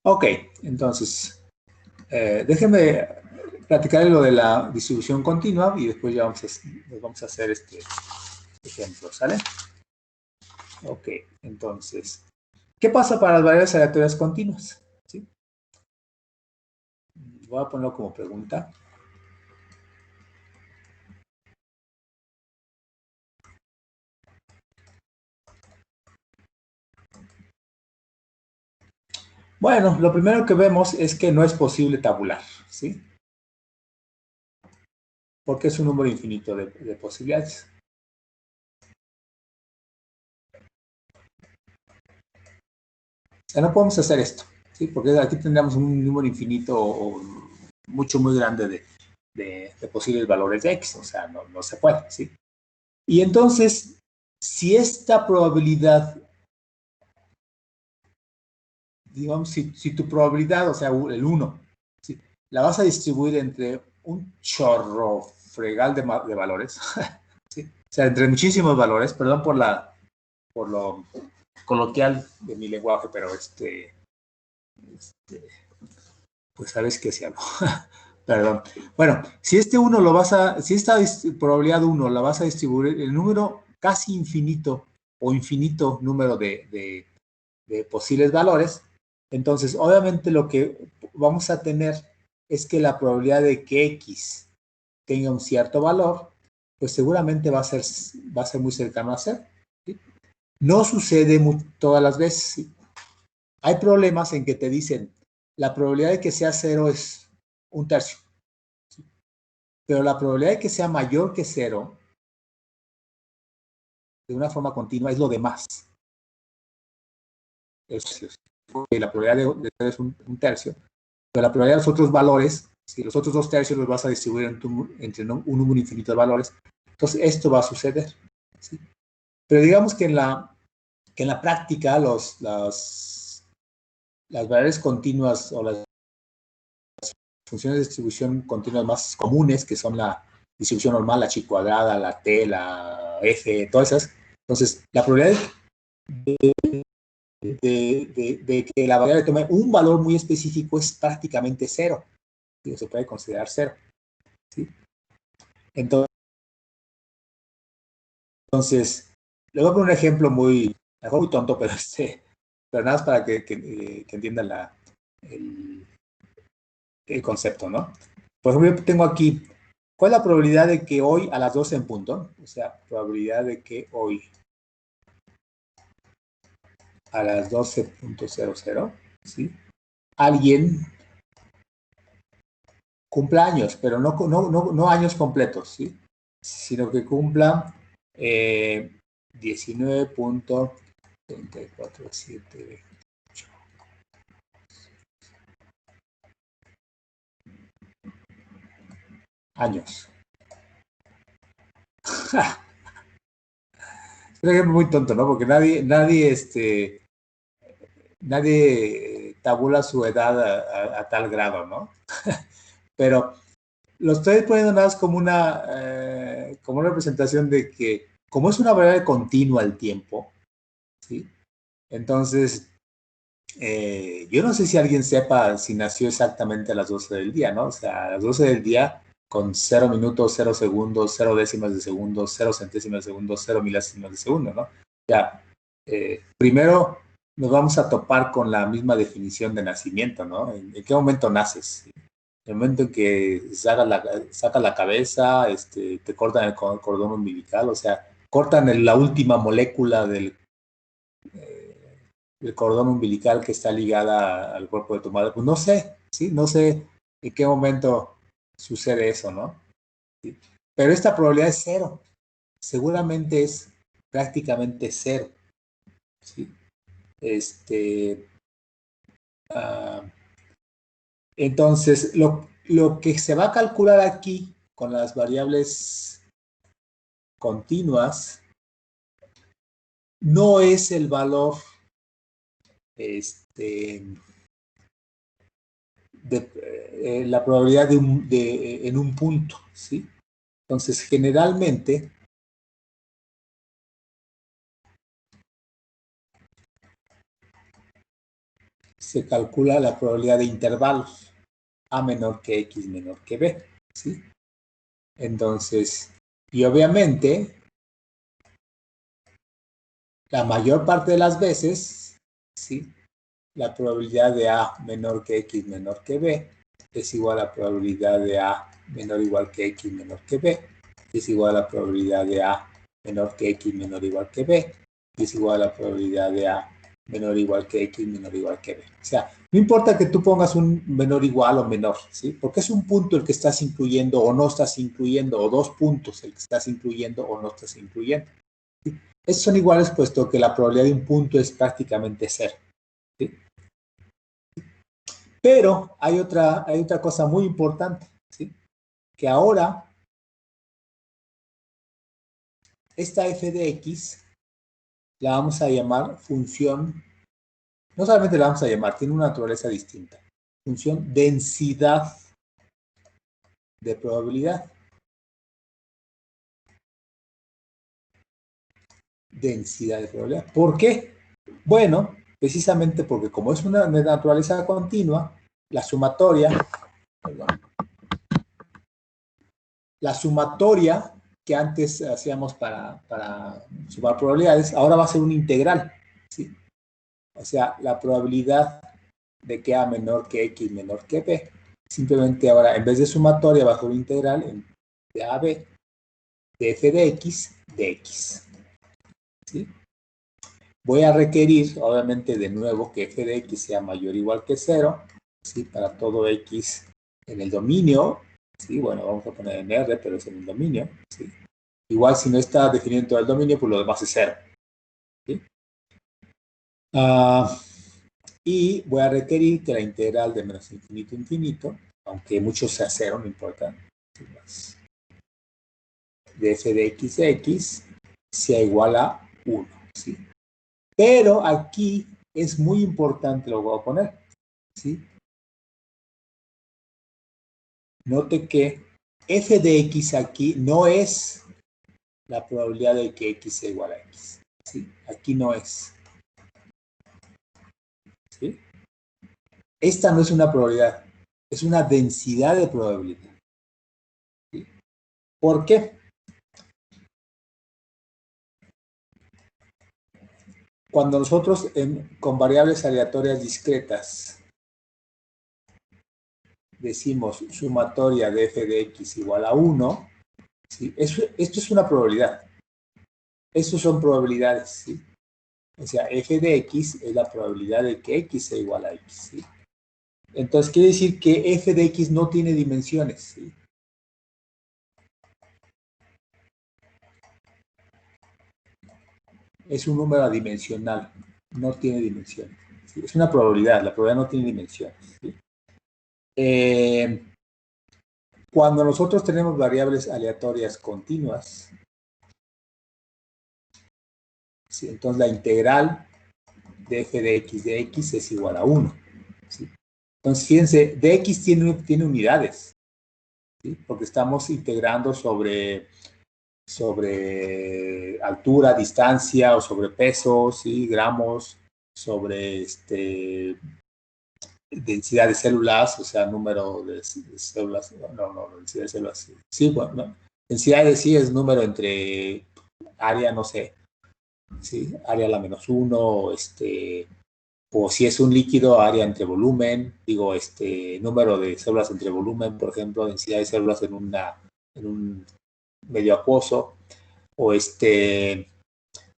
Ok, entonces, déjenme platicar lo de la distribución continua y después ya vamos a hacer este ejemplo, ¿sale? Ok, entonces, ¿qué pasa para las variables aleatorias continuas? ¿Sí? Voy a ponerlo como pregunta. Bueno, lo primero que vemos es que no es posible tabular, ¿sí? Porque es un número infinito de posibilidades. O sea, no podemos hacer esto, ¿sí? Porque aquí tendríamos un número infinito o muy grande de posibles valores de x, o sea, no se puede, ¿sí? Y entonces, si esta probabilidad, digamos, si tu probabilidad, o sea, el 1, ¿sí? La vas a distribuir entre un chorro fregal de valores, ¿sí? O sea, entre muchísimos valores, perdón por lo coloquial de mi lenguaje, pero pues sabes que sí algo. Perdón. Bueno, si esta probabilidad 1 la vas a distribuir el número casi infinito o infinito número de posibles valores, entonces obviamente lo que vamos a tener es que la probabilidad de que x tenga un cierto valor, pues seguramente va a ser muy cercano a 0. ¿Sí? No sucede todas las veces. ¿Sí? Hay problemas en que te dicen, la probabilidad de que sea 0 es un tercio. ¿Sí? Pero la probabilidad de que sea mayor que 0, de una forma continua, es lo demás. La probabilidad de 0 es un tercio. Pero la probabilidad de los otros valores, si los otros 2 tercios los vas a distribuir entre un número infinito de valores, entonces esto va a suceder. ¿Sí? Pero digamos que en la práctica las variables continuas o las funciones de distribución continua más comunes, que son la distribución normal, la chi cuadrada, la t, la f, todas esas. Entonces, la probabilidad de que la variable tome un valor muy específico es prácticamente 0. ¿Sí? Se puede considerar 0. ¿Sí? Entonces, le voy a poner un ejemplo muy tonto, pero nada más para que entiendan el concepto, ¿no? Por ejemplo, yo tengo aquí, ¿cuál es la probabilidad de que hoy a las 12 en punto? O sea, probabilidad de que hoy a las 12:00, ¿sí? Alguien cumpla años, pero no años completos, ¿sí? Sino que cumpla 19.347 años. Es un ejemplo muy tonto, ¿no? Porque nadie tabula su edad a tal grado, ¿no? Pero lo estoy poniendo nada más como como una representación de que, como es una variable continua el tiempo, ¿sí? Entonces, yo no sé si alguien sepa si nació exactamente a las 12 del día, ¿no? O sea, a las 12 del día con 0 minutos, 0 segundos, 0 décimas de segundo, 0 centésimas de segundo, 0 milésimas de segundo, ¿no? Ya, primero nos vamos a topar con la misma definición de nacimiento, ¿no? ¿En qué momento naces? En el momento en que saca la cabeza, te cortan el cordón umbilical, o sea, cortan la última molécula del cordón umbilical que está ligada al cuerpo de tu madre. Pues no sé, ¿sí? No sé en qué momento sucede eso, ¿no? ¿Sí? Pero esta probabilidad es cero. Seguramente es prácticamente cero, ¿sí? Uh, entonces, lo que se va a calcular aquí con las variables continuas no es el valor de la probabilidad en un punto, ¿sí? Entonces, generalmente, se calcula la probabilidad de intervalos, A menor que X menor que B, ¿sí? Entonces, y obviamente, la mayor parte de las veces, ¿sí? La probabilidad de A menor que X menor que B es igual a la probabilidad de A menor o igual que X menor que B, es igual a la probabilidad de A menor que X menor o igual que B, y es igual a la probabilidad de A menor o igual que X menor o igual que B. O sea, no importa que tú pongas un menor igual o menor, ¿sí? Porque es un punto el que estás incluyendo o no estás incluyendo, o dos puntos el que estás incluyendo o no estás incluyendo, ¿sí? Esos son iguales puesto que la probabilidad de un punto es prácticamente cero, ¿sí? Pero hay otra cosa muy importante, ¿sí? Que ahora esta f de x la vamos a llamar función, no solamente la vamos a llamar, tiene una naturaleza distinta, función densidad de probabilidad. Densidad de probabilidad. ¿Por qué? Bueno, precisamente porque como es una de naturaleza continua, la sumatoria, perdón, la sumatoria que antes hacíamos para sumar probabilidades, ahora va a ser un integral, ¿sí? O sea, la probabilidad de que A menor que X menor que B, simplemente ahora en vez de sumatoria bajo un integral de A a B, de f de X, ¿sí? Voy a requerir, obviamente, de nuevo que f de X sea mayor o igual que 0, ¿sí? Para todo X en el dominio, ¿sí? Bueno, vamos a poner en R, pero es en el dominio, ¿sí? Igual si no está definido todo el dominio, pues lo demás es 0, ¿sí? Y voy a requerir que la integral de menos infinito a infinito, aunque mucho sea 0, no importa, de f de x sea igual a 1, ¿sí? Pero aquí es muy importante lo que voy a poner, ¿sí? Note que f de x aquí no es la probabilidad de que x sea igual a x, ¿sí? Aquí no es, ¿sí? Esta no es una probabilidad, es una densidad de probabilidad, ¿sí? ¿Por qué? Cuando nosotros con variables aleatorias discretas decimos sumatoria de f de x igual a 1, ¿sí? Esto es una probabilidad. Estos son probabilidades, ¿sí? O sea, f de x es la probabilidad de que x sea igual a x, ¿sí? Entonces quiere decir que f de x no tiene dimensiones, ¿sí? Es un número adimensional, no tiene dimensiones, ¿sí? Es una probabilidad, la probabilidad no tiene dimensiones, ¿sí? Cuando nosotros tenemos variables aleatorias continuas, ¿sí? Entonces la integral de f de x es igual a 1, ¿sí? Entonces fíjense, dx tiene unidades, ¿sí? Porque estamos integrando sobre sobre altura, distancia o sobre peso, ¿sí? Gramos, sobre densidad de células, o sea, número de células, no, densidad de células, sí, bueno, no. Densidad de sí es número entre área, no sé, ¿sí? Área a la -1, o si es un líquido, área entre volumen, digo, número de células entre volumen, por ejemplo, densidad de células en un medio acuoso, o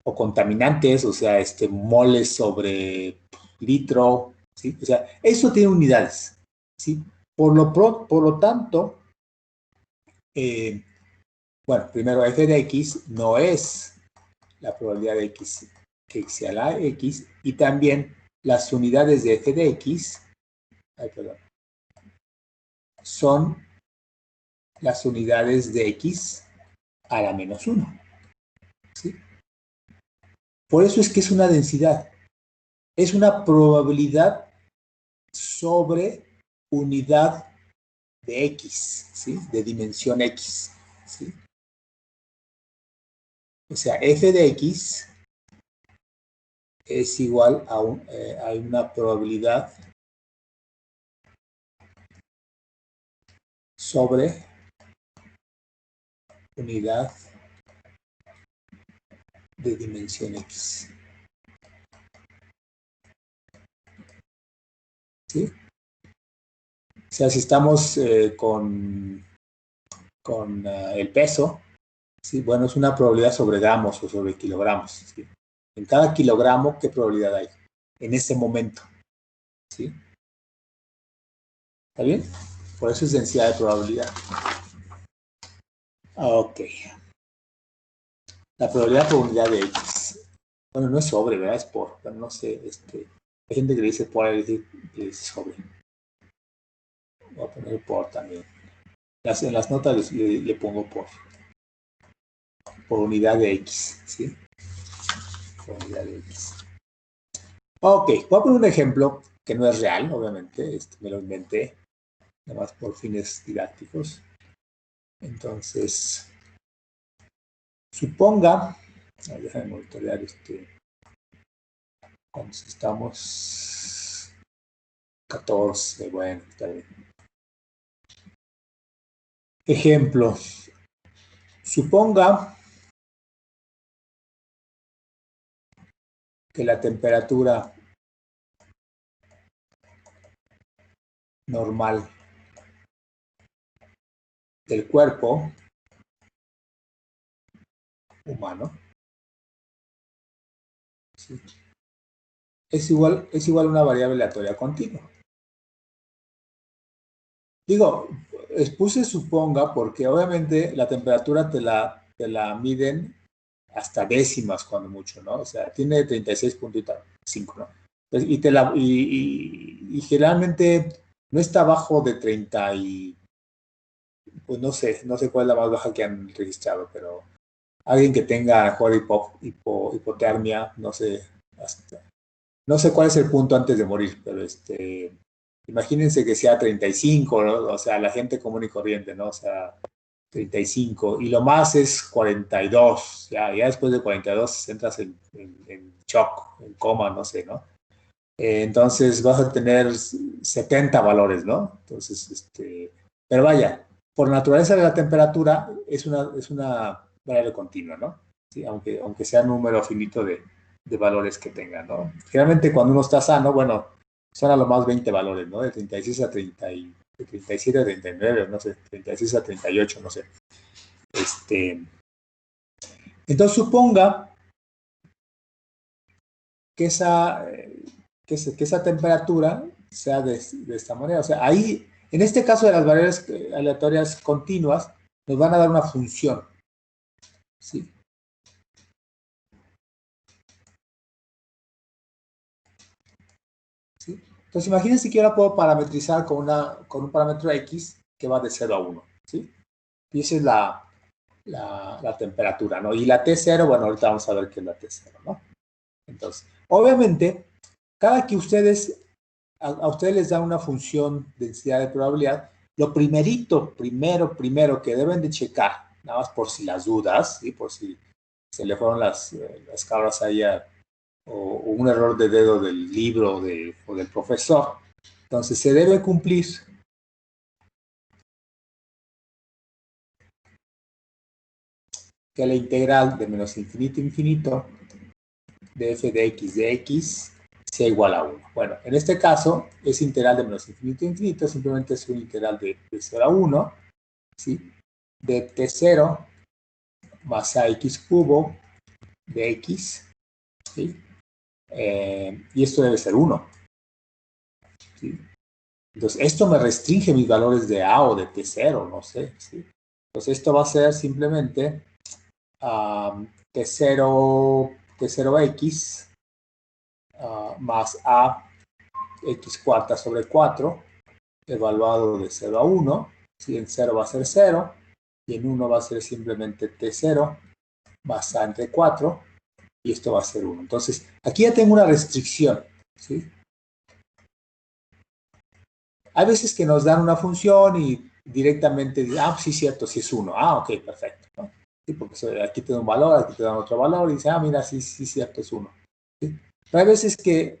o contaminantes, o sea, moles sobre litro, ¿sí? O sea, eso tiene unidades, ¿sí? Por lo tanto, bueno, primero f de x no es la probabilidad de x que sea la x, y también las unidades de f de x, son las unidades de x a la -1, ¿sí? Por eso es que es una densidad, es una probabilidad sobre unidad de x, ¿sí? De dimensión x, ¿sí? O sea, f de x es igual a una probabilidad sobre unidad de dimensión x, ¿sí? O sea, si estamos con el peso, ¿sí? Bueno, es una probabilidad sobre gramos o sobre kilogramos, ¿sí? En cada kilogramo, ¿qué probabilidad hay? En ese momento, ¿sí? ¿Está bien? Por eso es densidad de probabilidad. Ok. La probabilidad por unidad de x. Bueno, no es sobre, ¿verdad? Es por, pero no sé, hay gente que le dice por, hay gente que le dice sobre. Voy a poner por también. En las notas le pongo por unidad de x, ¿sí? Por unidad de x. Ok, voy a poner un ejemplo que no es real, obviamente, me lo inventé, nada más por fines didácticos. Entonces, suponga, déjame monitorear cuando estamos 14, bueno, está bien. Ejemplo, suponga que la temperatura normal del cuerpo humano, ¿sí? es igual a una variable aleatoria continua. Digo, puse suponga porque obviamente la temperatura te la miden hasta décimas cuando mucho, ¿no? O sea, tiene 36.5, ¿no? Y generalmente no está abajo de 30 y pues no sé cuál es la más baja que han registrado, pero alguien que tenga mejor hipotermia, no sé, no sé cuál es el punto antes de morir, pero imagínense que sea 35, ¿no? O sea, la gente común y corriente, ¿no? O sea, 35, y lo más es 42, ya después de 42 entras en shock, en coma, no sé, ¿no? Entonces vas a tener 70 valores, ¿no? Entonces, pero vaya, por naturaleza de la temperatura es una variable continua, ¿no? Sí, aunque sea un número finito de valores que tenga, ¿no? Generalmente cuando uno está sano, bueno, son a lo más 20 valores, ¿no? De 36 a 30 de 37 a 39, no sé, 36 a 38, no sé. Entonces suponga que esa temperatura sea de esta manera. O sea, ahí, en este caso de las variables aleatorias continuas, nos van a dar una función, ¿sí? ¿Sí? Entonces, imagínense que yo la puedo parametrizar con un parámetro x que va de 0 a 1, ¿sí? Y esa es la temperatura, ¿no? Y la T0, bueno, ahorita vamos a ver qué es la T0, ¿no? Entonces, obviamente, cada que a ustedes les da una función de densidad de probabilidad, lo primero que deben de checar nada más por si las dudas, ¿sí? Por si se le fueron las cabras ahí o un error de dedo del libro o del profesor. Entonces, se debe cumplir que la integral de menos infinito a infinito de f de x sea igual a 1. Bueno, en este caso, ese integral de menos infinito a infinito simplemente es un integral de 0 a 1, ¿sí? De t0 más ax cubo de x, ¿sí? Y esto debe ser 1, ¿sí? Entonces, esto me restringe mis valores de a o de t0, no sé, ¿sí? Entonces, esto va a ser simplemente t0x más a x cuarta sobre 4, evaluado de 0 a 1, ¿sí? En 0 va a ser 0, y en 1 va a ser simplemente t0 más a entre 4, y esto va a ser 1. Entonces, aquí ya tengo una restricción, ¿sí? Hay veces que nos dan una función y directamente dicen, ah, sí, cierto, sí es 1. Ah, ok, perfecto, ¿no? Sí, porque aquí te da un valor, aquí te dan otro valor, y dice, ah, mira, sí, sí, cierto, es 1. ¿Sí? Pero hay veces que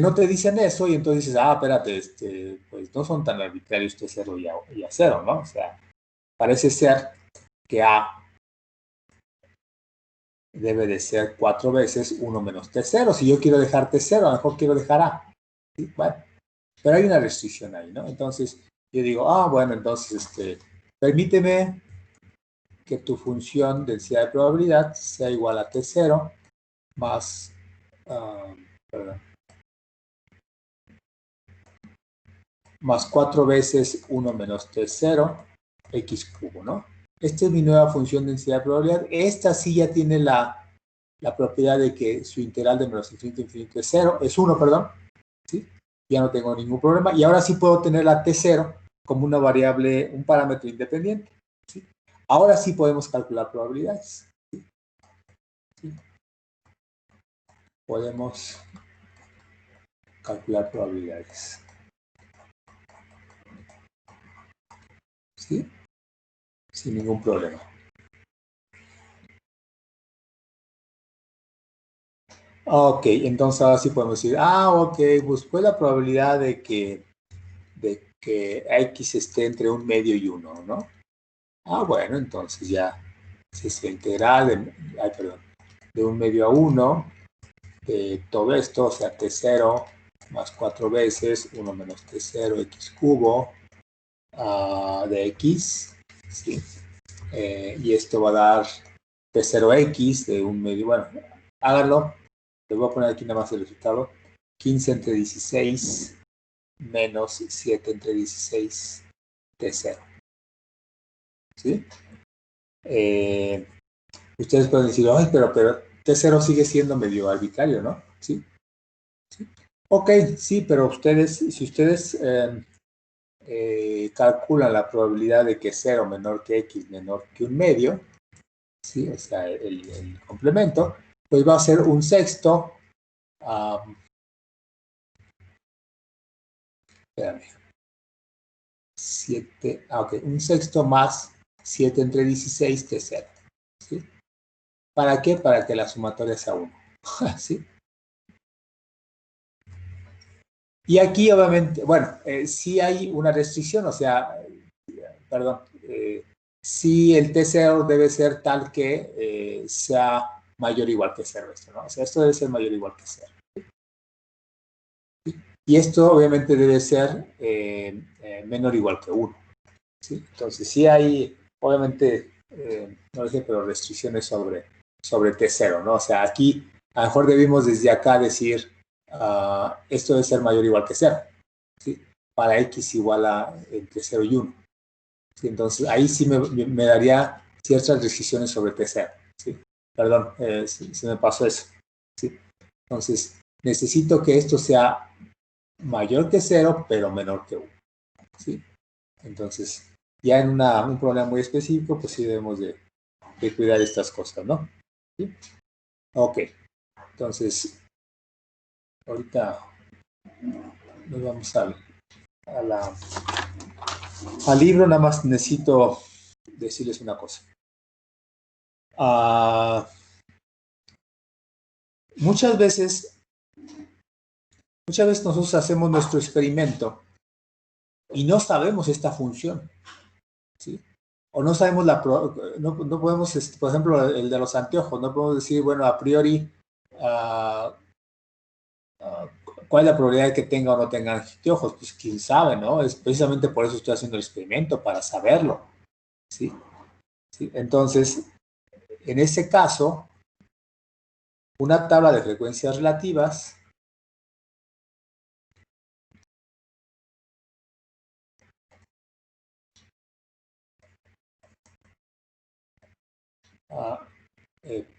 no te dicen eso y entonces dices, ah, espérate, pues no son tan arbitrarios T0 y A0, ¿no? O sea, parece ser que A debe de ser 4 veces 1 menos T0. Si yo quiero dejar T0, a lo mejor quiero dejar A. ¿Sí? Bueno, pero hay una restricción ahí, ¿no? Entonces, yo digo, ah, bueno, entonces, permíteme que tu función densidad de probabilidad sea igual a T0 más, perdón, más 4 veces 1 menos T0 x cubo, ¿no? Esta es mi nueva función de densidad de probabilidad. Esta sí ya tiene la propiedad de que su integral de menos infinito a infinito es 0, es 1, perdón, ¿sí? Ya no tengo ningún problema. Y ahora sí puedo tener la T0 como una variable, un parámetro independiente, ¿sí? Ahora sí podemos calcular probabilidades, ¿sí? ¿Sí? Podemos calcular probabilidades, ¿sí? Sin ningún problema. Ok, entonces ahora sí podemos decir, ok, busco la probabilidad de que X esté entre un medio y 1, ¿no? Bueno, entonces ya si se integral de un medio a 1, de todo esto, o sea, T0 más 4 veces 1 menos T0 X cubo de X, ¿sí? Y esto va a dar T0X de un medio, bueno, háganlo. Les voy a poner aquí nada más el resultado. 15 entre 16 menos 7 entre 16 T0. ¿Sí? Ustedes pueden decir, ay, pero T0 sigue siendo medio arbitrario, ¿no? ¿Sí? ¿Sí? Ok, sí, pero ustedes, si ustedes calculan la probabilidad de que 0 menor que X menor que un medio, ¿sí? O sea, el complemento, pues va a ser un sexto. Espérame. 7, ok, un sexto más 7 entre 16 T0. ¿Sí? ¿Para qué? Para que la sumatoria sea 1. ¿Sí? Y aquí, obviamente, bueno, sí hay una restricción, o sea, perdón, sí el T0 debe ser tal que sea mayor o igual que 0 esto, ¿no? O sea, esto debe ser mayor o igual que 0. ¿Sí? Y esto obviamente debe ser menor o igual que 1. ¿Sí? Entonces sí hay, obviamente, no lo sé, pero restricciones sobre T0, ¿no? O sea, aquí a lo mejor debimos desde acá decir, esto debe ser mayor o igual que 0, ¿sí? Para X igual a entre 0 y 1. ¿Sí? Entonces ahí sí me daría ciertas restricciones sobre T0, ¿sí? Perdón, se me pasó eso, ¿sí? Entonces necesito que esto sea mayor que 0, pero menor que 1, ¿sí? Entonces, ya en un problema muy específico, pues sí debemos de cuidar estas cosas, ¿no? ¿Sí? Ok, entonces, ahorita nos vamos al libro, nada más necesito decirles una cosa. Muchas veces nosotros hacemos nuestro experimento y no sabemos esta función, ¿sí? O no sabemos no podemos, por ejemplo, el de los anteojos, no podemos decir, bueno, a priori, ¿cuál es la probabilidad de que tenga o no tenga anteojos? Pues quién sabe, ¿no? Es precisamente por eso estoy haciendo el experimento, para saberlo, ¿sí? ¿Sí? Entonces, en ese caso, una tabla de frecuencias relativas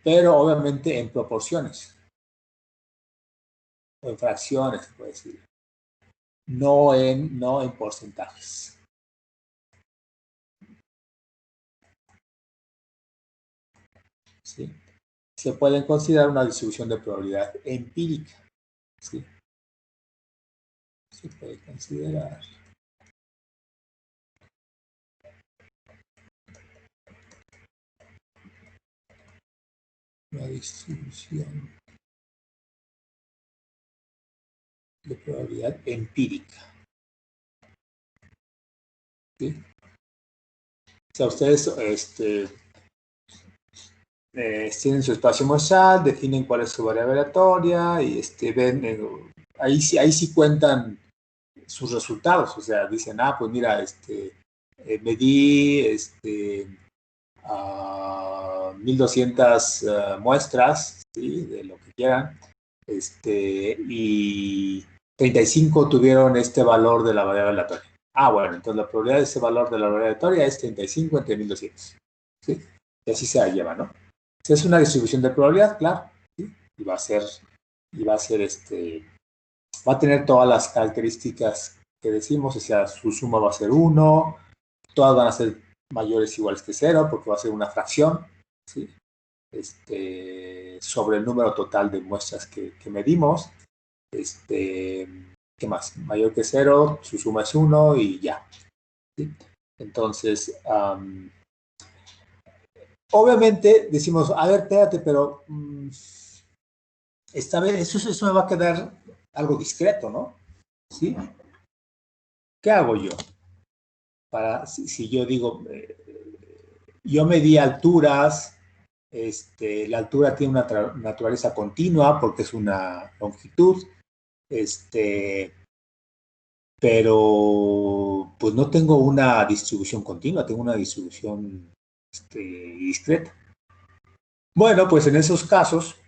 pero obviamente en proporciones o en fracciones, se puede decir, no en porcentajes. ¿Sí? Se puede considerar una distribución de probabilidad empírica. ¿Sí? Se puede considerar una distribución de probabilidad empírica. ¿Sí? O sea, ustedes tienen su espacio muestral, definen cuál es su variable aleatoria y ven, ahí sí cuentan sus resultados, o sea, dicen, pues mira, medí 1200 muestras, ¿sí? De lo que quieran, y 35 tuvieron este valor de la variable aleatoria. Bueno, entonces la probabilidad de ese valor de la variable aleatoria es 35 entre 1200, ¿sí? Y así se lleva, ¿no? Si es una distribución de probabilidad, claro, ¿sí? Y va a ser, va a tener todas las características que decimos, o sea, su suma va a ser 1, todas van a ser mayores o iguales que 0, porque va a ser una fracción, ¿sí? Sobre el número total de muestras que medimos. ¿Qué más? Mayor que 0, su suma es 1 y ya. ¿Sí? Entonces, obviamente decimos, a ver, espérate, pero esta vez eso me va a quedar algo discreto, ¿no? ¿Sí? ¿Qué hago yo? Si yo digo, yo medí alturas, la altura tiene una naturaleza continua porque es una longitud, pero pues no tengo una distribución continua, tengo una distribución discreta. Bueno, pues en esos casos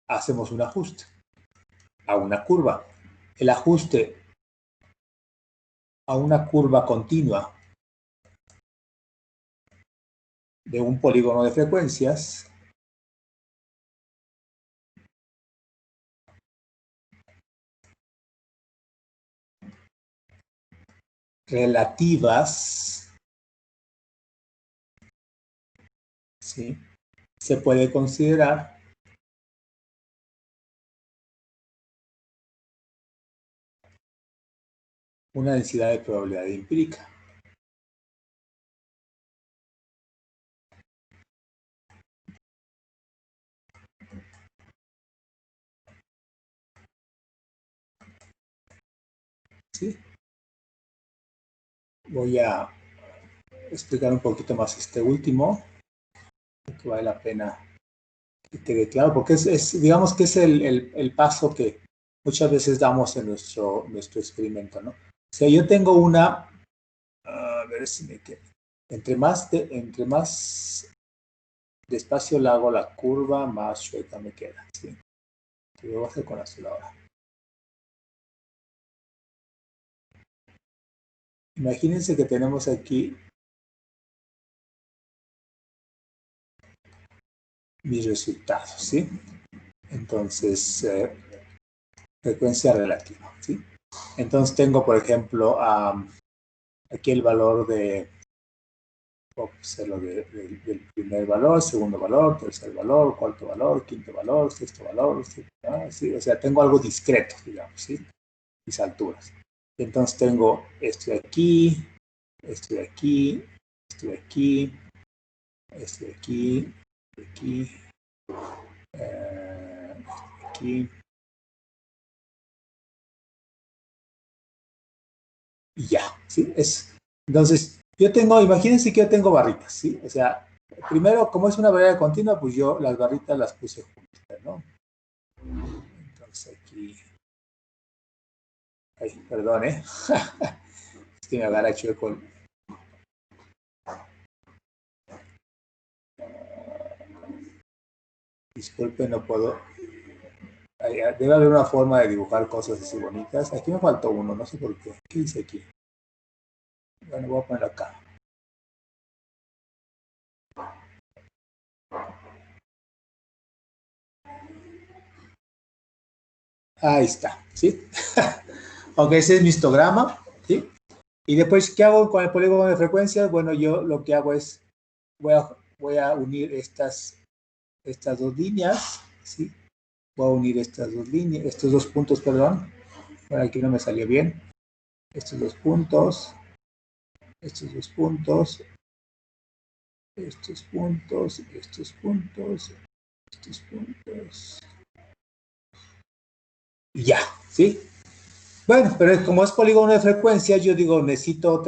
hacemos un ajuste a una curva. El ajuste a una curva continua de un polígono de frecuencias relativas, ¿sí? Se puede considerar una densidad de probabilidad empírica. ¿Sí? Voy a explicar un poquito más este último, que vale la pena que quede claro, porque digamos que es el paso que muchas veces damos en nuestro experimento, ¿no? O sea, yo tengo a ver si me queda, entre más despacio le hago la curva, más chueca me queda, ¿sí? Lo voy a hacer con azul ahora. Imagínense que tenemos aquí mis resultados, ¿sí? Entonces, frecuencia relativa, ¿sí? Entonces tengo, por ejemplo, aquí el valor del primer valor, segundo valor, tercer valor, cuarto valor, quinto valor, sexto valor, ¿sí? O sea, tengo algo discreto, digamos, ¿sí? Mis alturas. Entonces tengo esto de aquí, Estoy aquí, estoy aquí, estoy aquí, aquí, aquí. Y ya, ¿sí? Entonces, yo tengo, imagínense que yo tengo barritas, ¿sí? O sea, primero, como es una variable continua, pues yo las barritas las puse juntas, ¿no? Entonces aquí, ay, perdón, ¿eh? Es que me agarra chueco. Disculpe, no puedo. Debe haber una forma de dibujar cosas así bonitas. Aquí me faltó uno, no sé por qué. ¿Qué dice aquí? Bueno, voy a poner acá. Ahí está, ¿sí? Ok, ese es mi histograma, ¿sí? Y después, ¿qué hago con el polígono de frecuencias? Bueno, yo lo que hago es, voy a unir estas dos líneas, ¿sí? Voy a unir estas dos líneas, estos dos puntos, perdón. Bueno, aquí no me salió bien. Estos dos puntos, estos dos puntos, estos puntos, estos puntos, estos puntos. Y ya, ¿sí? Bueno, pero como es polígono de frecuencias, yo digo, necesito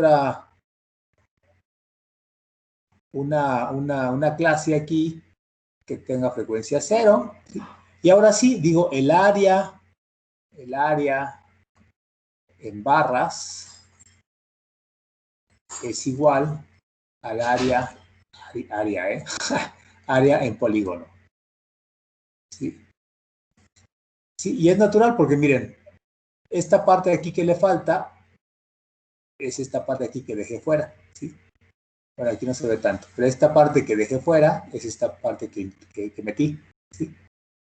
una clase aquí que tenga frecuencia cero, ¿sí? Y ahora sí, digo, el área en barras es igual al área en polígono. ¿Sí? Sí, y es natural porque miren, esta parte de aquí que le falta es esta parte de aquí que dejé fuera, ¿sí? Bueno, aquí no se ve tanto, pero esta parte que dejé fuera es esta parte que metí, ¿sí?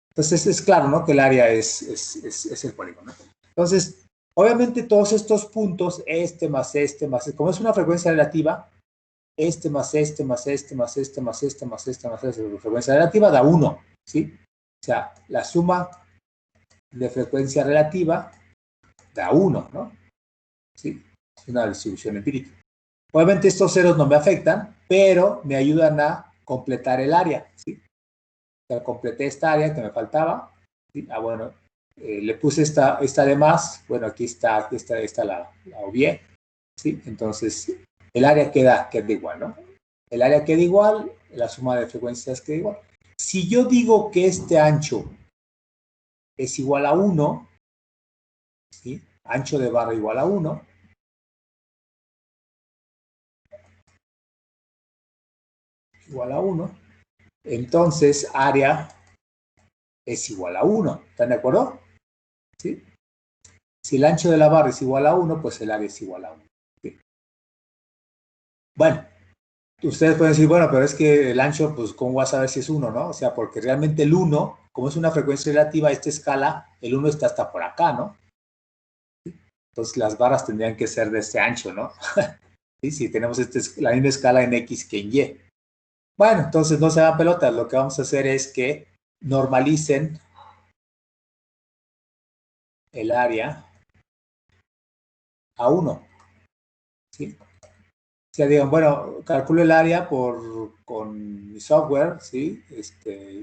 Entonces es claro, ¿no? Que el área es el polígono. Entonces, obviamente todos estos puntos, como es una frecuencia relativa, más más más frecuencia relativa da 1, ¿sí? O sea, la suma de frecuencia relativa da 1, ¿no? ¿Sí? Es una distribución empírica. Obviamente estos ceros no me afectan, pero me ayudan a completar el área, ¿sí? O sea, completé esta área que me faltaba, ¿sí? Ah, bueno, le puse esta de más, bueno, aquí está la obvié, ¿sí? Entonces, el área queda igual, ¿no? El área queda igual, la suma de frecuencias queda igual. Si yo digo que este ancho es igual a 1, ¿sí? Ancho de barra igual a 1, entonces área es igual a 1. ¿Están de acuerdo? ¿Sí? Si el ancho de la barra es igual a 1, pues el área es igual a 1. ¿Sí? Bueno, ustedes pueden decir, bueno, pero es que el ancho, pues, ¿cómo vas a saber si es 1, no? O sea, porque realmente el 1, como es una frecuencia relativa a esta escala, el 1 está hasta por acá, ¿no? Entonces las barras tendrían que ser de este ancho, ¿no? ¿Sí? Si tenemos la misma escala en X que en Y. Bueno, entonces no se hagan pelotas. Lo que vamos a hacer es que normalicen el área a 1. ¿Sí? O sea, digan, bueno, calculo el área con mi software, ¿sí?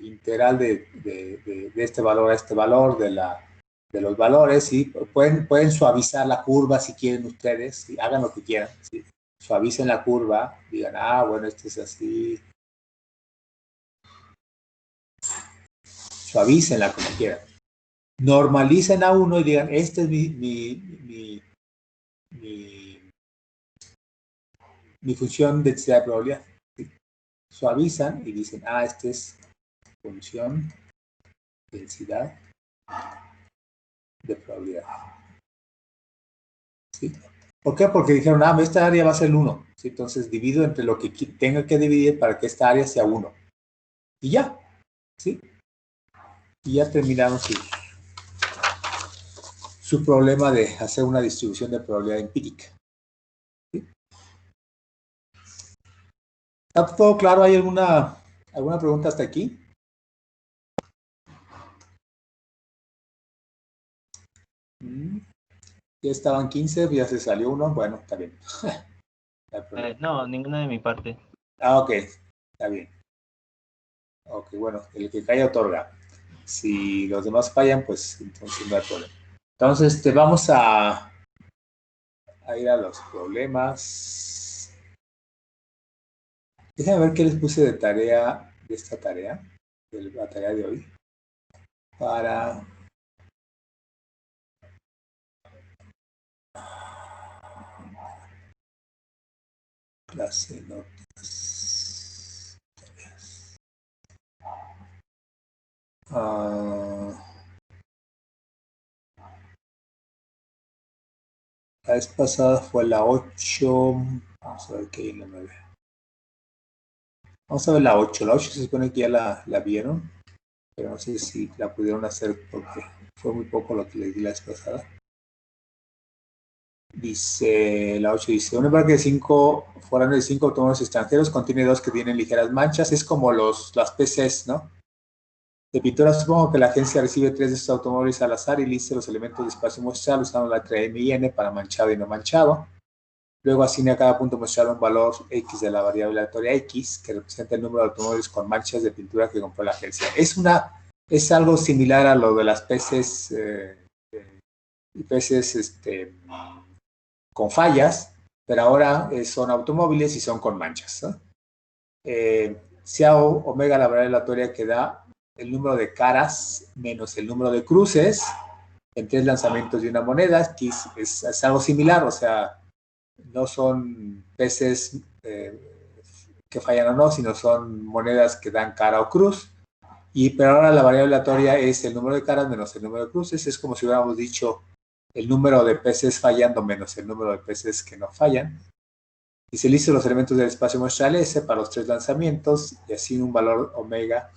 Integral de este valor a este valor, de los valores, ¿sí? Pueden suavizar la curva si quieren ustedes, ¿sí? Hagan lo que quieran, ¿sí? Suavicen la curva, digan, ah, bueno, este es así, suavícenla como quieran. Normalicen a 1 y digan, esta es mi función de densidad de probabilidad. ¿Sí? Suavizan y dicen, ah, esta es función de densidad de probabilidad. ¿Sí? ¿Por qué? Porque dijeron, ah, esta área va a ser 1. ¿Sí? Entonces divido entre lo que tenga que dividir para que esta área sea 1. Y ya. ¿Sí? Y ya terminaron su problema de hacer una distribución de probabilidad empírica. ¿Sí? ¿Está todo claro? ¿Hay alguna pregunta hasta aquí? Ya estaban 15, ya se salió uno. Bueno, está bien. No hay problema. No, ninguna de mi parte. Ah, ok, está bien. Ok, bueno, el que calla otorga. Si los demás fallan, pues entonces no hay problema. Entonces, vamos a ir a los problemas. Déjame ver qué les puse de tarea, de esta tarea, de la tarea de hoy, para clase notas. La vez pasada fue la 8. Vamos a ver qué hay en la 9. Vamos a ver la 8. La 8 se supone que ya la vieron, pero no sé si la pudieron hacer porque fue muy poco lo que les di la vez pasada. Dice, la 8 dice, un embarque de 5 foráneos de 5 automóviles extranjeros contiene 2 que tienen ligeras manchas. Es como las PCs, ¿no? De pintura, supongo que la agencia recibe 3 de estos automóviles al azar y lista los elementos de espacio muestral usando la letra M y N para manchado y no manchado. Luego asigna a cada punto muestral un valor X de la variable aleatoria X, que representa el número de automóviles con manchas de pintura que compró la agencia. Es algo similar a lo de las PCs, con fallas, pero ahora son automóviles y son con manchas, ¿no? Sea omega la variable aleatoria que da el número de caras menos el número de cruces en 3 lanzamientos de una moneda. Aquí es algo similar, o sea, no son peces que fallan o no, sino son monedas que dan cara o cruz. Pero ahora la variable aleatoria es el número de caras menos el número de cruces. Es como si hubiéramos dicho el número de peces fallando menos el número de peces que no fallan. Y se listan los elementos del espacio muestral S para los 3 lanzamientos y así un valor omega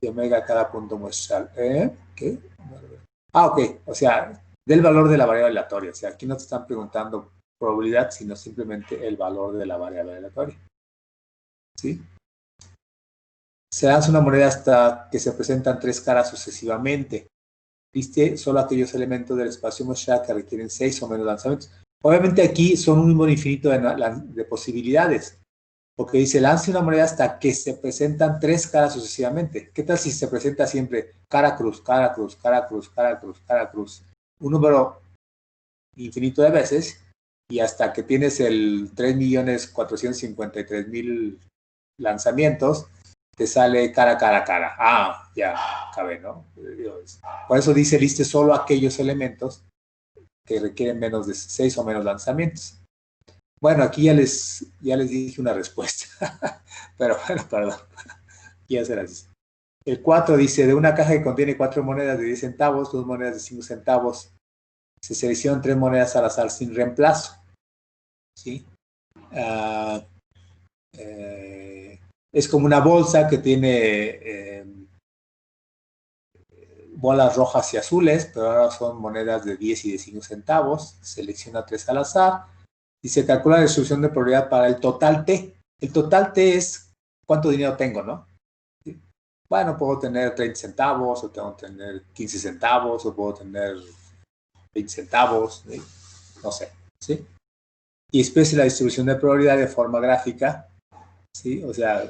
de omega a cada punto muestral. ¿Qué? Ok, o sea, del valor de la variable aleatoria. O sea, aquí no te están preguntando probabilidad, sino simplemente el valor de la variable aleatoria. ¿Sí? Se lanza una moneda hasta que se presentan 3 caras sucesivamente. Liste solo aquellos elementos del espacio muestral que requieren 6 o menos lanzamientos. Obviamente aquí son un número infinito de posibilidades, porque dice lance una moneda hasta que se presentan 3 caras sucesivamente. ¿Qué tal si se presenta siempre cara cruz, cara cruz, cara cruz, cara cruz, cara cruz? Un número infinito de veces y hasta que tienes el 3.453.000 lanzamientos, te sale cara, cara, cara. Ah, ya, cabe, ¿no? Por eso dice liste solo aquellos elementos que requieren menos de 6 o menos lanzamientos. Bueno, aquí ya les dije una respuesta, pero bueno, perdón, ya será así. El 4 dice, de una caja que contiene 4 monedas de 10 centavos, 2 monedas de 5 centavos, se seleccionan 3 monedas al azar sin reemplazo. ¿Sí? Es como una bolsa que tiene bolas rojas y azules, pero ahora son monedas de 10 y de 5 centavos. Selecciona 3 al azar y se calcula la distribución de probabilidad para el total T. El total T es cuánto dinero tengo, ¿no? ¿Sí? Bueno, puedo tener 30 centavos, o tengo que tener 15 centavos, o puedo tener 20 centavos, ¿sí? No sé, ¿sí? Y después la distribución de probabilidad de forma gráfica, ¿sí? O sea,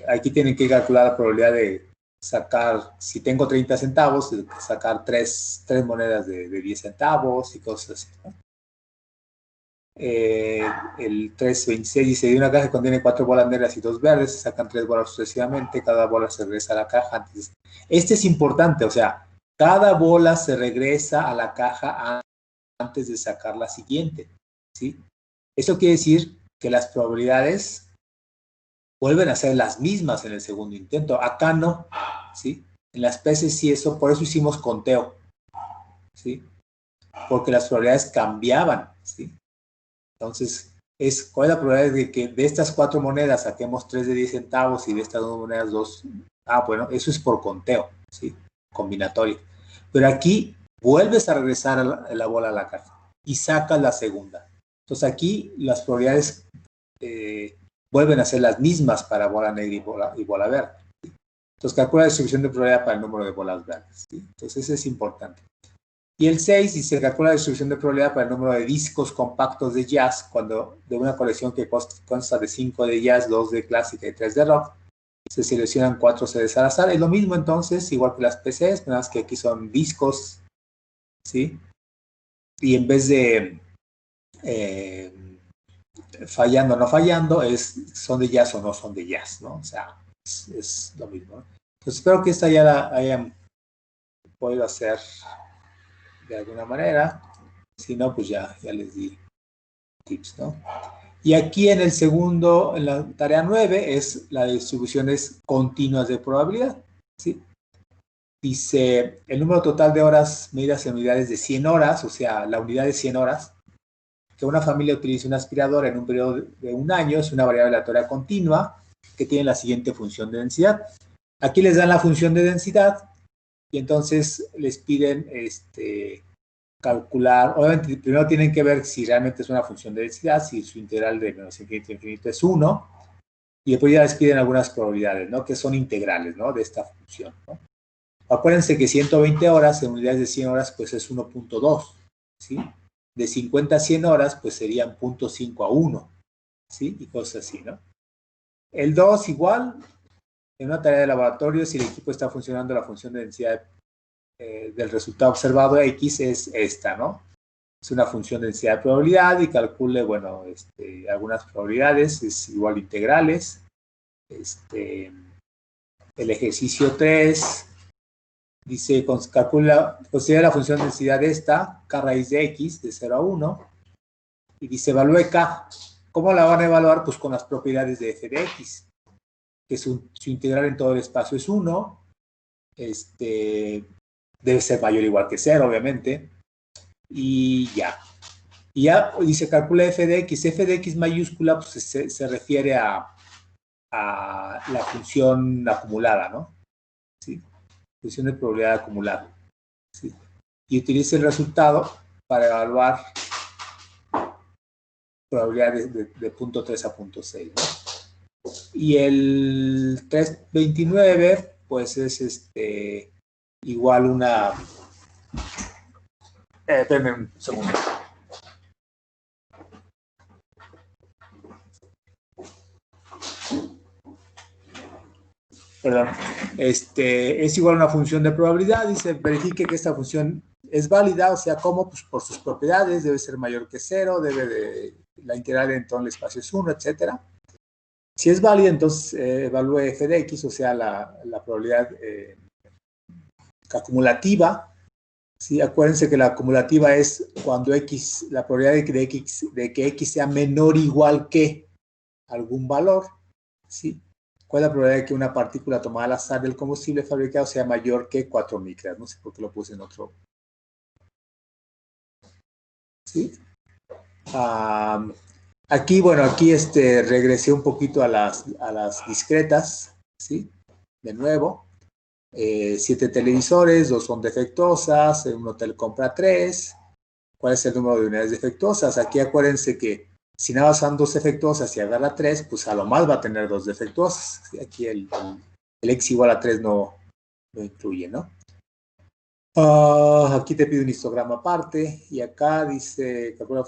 aquí tienen que calcular la probabilidad de sacar, si tengo 30 centavos, sacar 3 monedas de 10 centavos y cosas así, ¿no? El 326 dice, de una caja que contiene 4 bolas negras y 2 verdes, se sacan 3 bolas sucesivamente, cada bola se regresa a la caja antes. Este es importante, o sea, cada bola se regresa a la caja antes de sacar la siguiente, ¿sí? Eso quiere decir que las probabilidades vuelven a ser las mismas en el segundo intento. Acá no, ¿sí? En las peces sí, eso, por eso hicimos conteo, ¿sí? Porque las probabilidades cambiaban, ¿sí? Entonces, ¿cuál es la probabilidad de que de estas 4 monedas saquemos 3 de 10 centavos y de estas 2 monedas 2? Ah, bueno, eso es por conteo, ¿sí? Combinatorio. Pero aquí vuelves a regresar a la bola a la caja y sacas la segunda. Entonces aquí las probabilidades vuelven a ser las mismas para bola negra y bola verde. ¿Sí? Entonces calcula la distribución de probabilidad para el número de bolas verdes, ¿sí? Entonces eso es importante. Y el 6 dice, calcula la distribución de probabilidad para el número de discos compactos de jazz cuando de una colección que consta de 5 de jazz, 2 de clásica y 3 de rock. Se seleccionan 4 CDs al azar. Es lo mismo entonces, igual que las PCs, nada más que aquí son discos, ¿sí? Y en vez de fallando o no fallando, son de jazz o no son de jazz, ¿no? O sea, es lo mismo, ¿no? Entonces espero que esta ya la hayan podido hacer de alguna manera. Si no, pues ya les di tips, ¿no? Y aquí en el segundo, en la tarea 9, es la de distribuciones continuas de probabilidad, ¿sí? Dice, el número total de horas medidas en unidades de 100 horas, o sea, la unidad de 100 horas, que una familia utilice una aspiradora en un periodo de un año, es una variable aleatoria continua que tiene la siguiente función de densidad. Aquí les dan la función de densidad y entonces les piden calcular, obviamente primero tienen que ver si realmente es una función de densidad, si su integral de menos infinito a infinito es 1, y después ya les piden algunas probabilidades, ¿no? Que son integrales, ¿no? De esta función, ¿no? Acuérdense que 120 horas en unidades de 100 horas pues es 1.2, ¿sí? De 50 a 100 horas pues serían 0.5 a 1, ¿sí? Y cosas así, ¿no? El 2 igual, en una tarea de laboratorio, si el equipo está funcionando, la función de densidad del resultado observado X es esta, ¿no? Es una función de densidad de probabilidad y calcule, bueno, algunas probabilidades, es igual integrales. El ejercicio 3 dice, considera la función de densidad de esta, k raíz de x, de 0 a 1, y dice, evalúe k. ¿Cómo la van a evaluar? Pues con las propiedades de f de x, que su integral en todo el espacio es 1, debe ser mayor o igual que 0, obviamente, y ya. Y ya dice, calcula f de x mayúscula, pues se refiere a la función acumulada, ¿no? ¿Sí? Función de probabilidad acumulada. ¿Sí? Y utilice el resultado para evaluar probabilidades de punto 3 a punto 6, ¿no? Y el 329, pues es igual una... espérenme un segundo. Perdón. Es igual a una función de probabilidad. Dice, verifique que esta función es válida, o sea, ¿cómo? Pues por sus propiedades, debe ser mayor que 0, la integral en todo el espacio es 1, etcétera. Si es válida, entonces evalúe f de x, o sea, la probabilidad acumulativa. ¿Sí? Acuérdense que la acumulativa es cuando x, la probabilidad de que x sea menor o igual que algún valor. ¿Sí? ¿Cuál es la probabilidad de que una partícula tomada al azar del combustible fabricado sea mayor que 4 micras? No sé por qué lo puse en otro. ¿Sí? Aquí, bueno, aquí regresé un poquito a las discretas, ¿sí? De nuevo. 7 televisores, 2 son defectuosas, un hotel compra 3. ¿Cuál es el número de unidades defectuosas? Aquí acuérdense que si nada más son 2 defectuosas y agarra 3, pues a lo más va a tener 2 defectuosas. Aquí el x igual a 3 no incluye, ¿no? Aquí te pide un histograma aparte y acá dice, calcula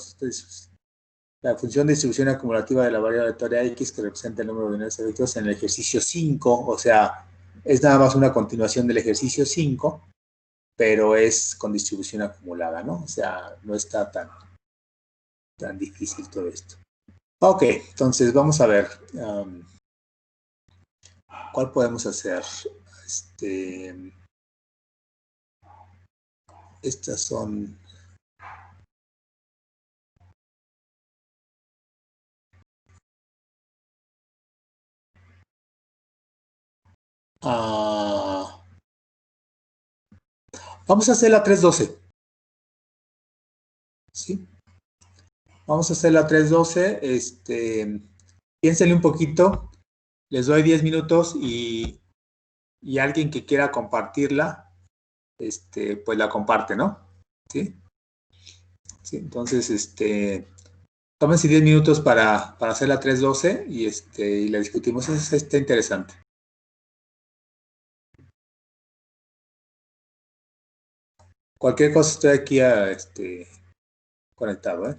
la función de distribución acumulativa de la variable aleatoria x que representa el número de unidades defectuosas en el ejercicio 5, o sea, es nada más una continuación del ejercicio 5, pero es con distribución acumulada, ¿no? O sea, no está tan difícil todo esto. Ok, entonces vamos a ver cuál podemos hacer. Estas son... vamos a hacer la 312. ¿Sí? Vamos a hacer la 312. Piénsenle un poquito. Les doy 10 minutos y alguien que quiera compartirla, pues la comparte, ¿no? ¿Sí? Sí, entonces, tómense 10 minutos para hacer la 312 y la discutimos. Está interesante. Cualquier cosa estoy aquí conectado, ¿eh?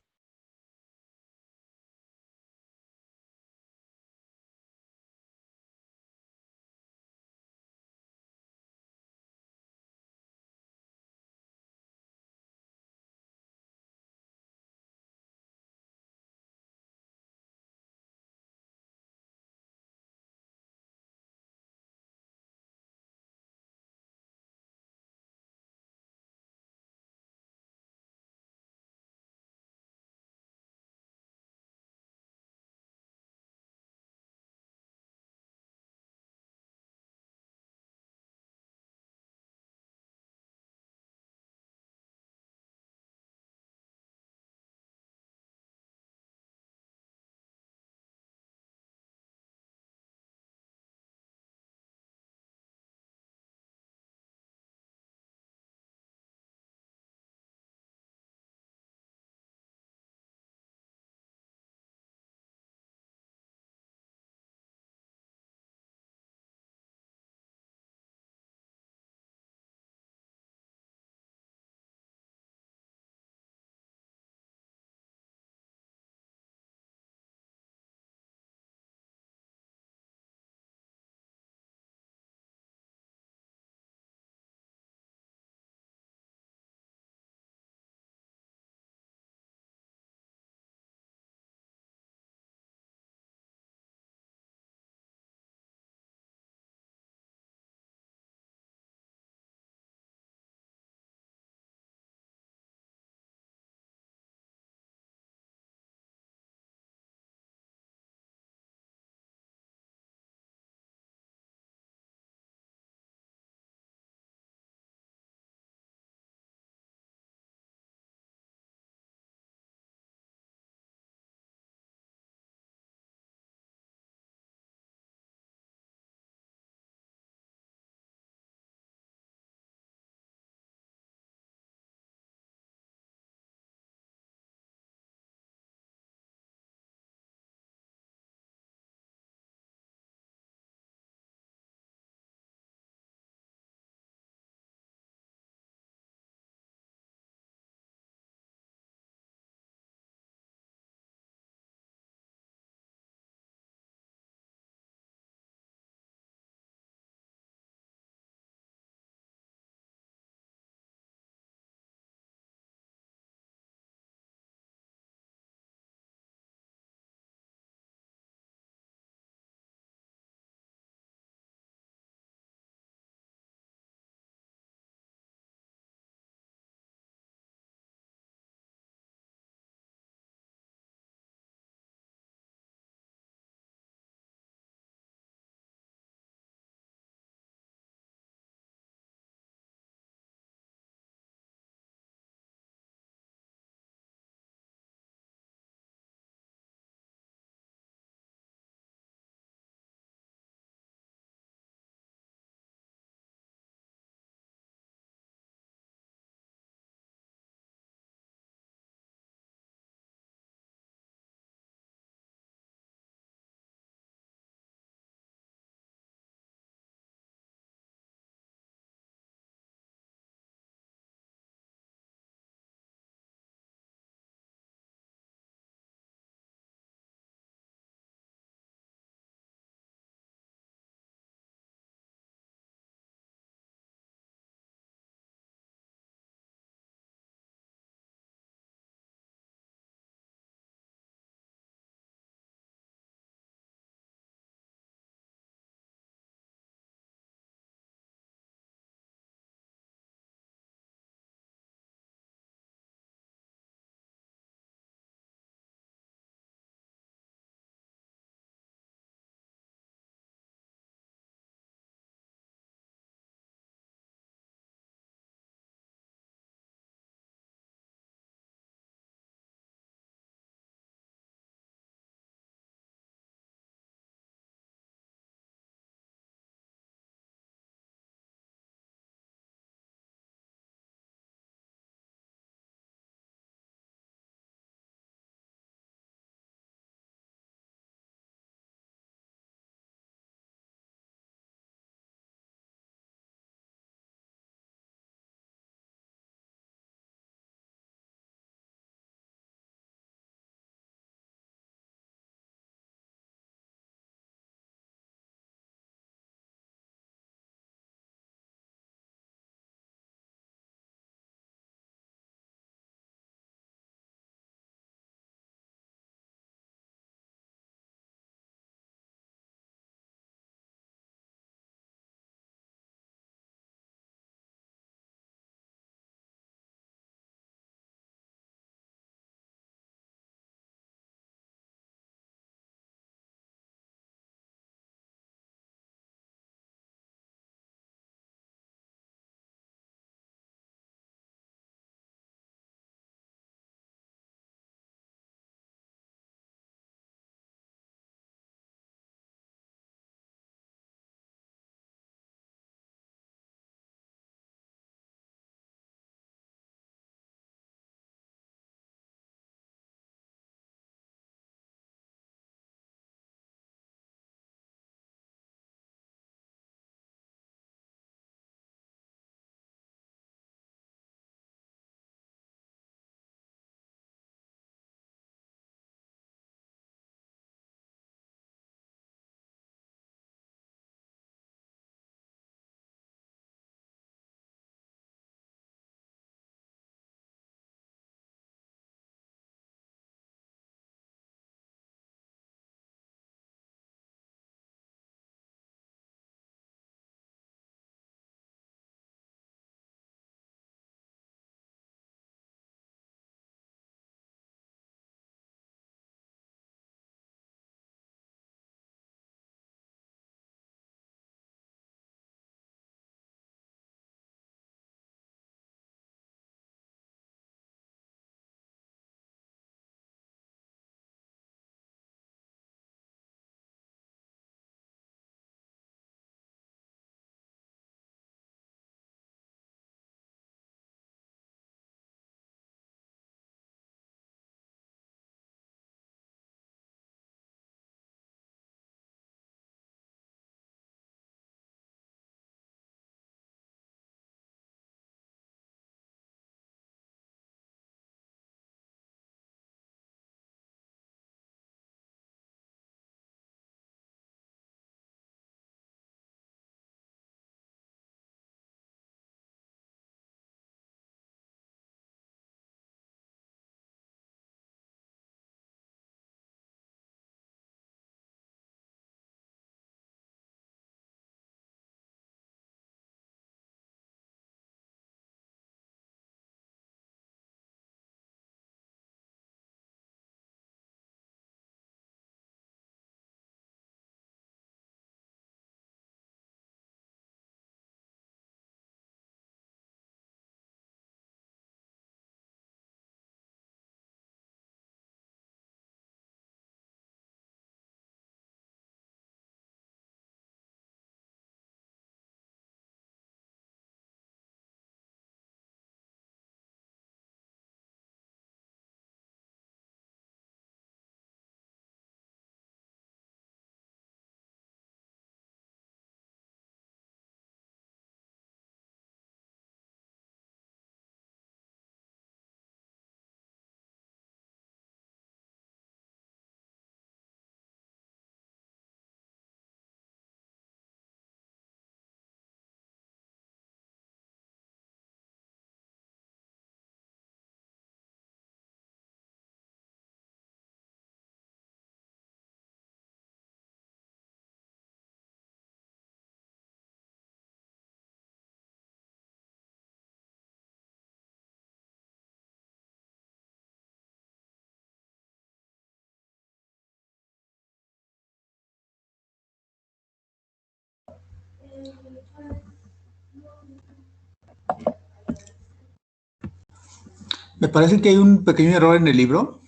Me parece que hay un pequeño error en el libro.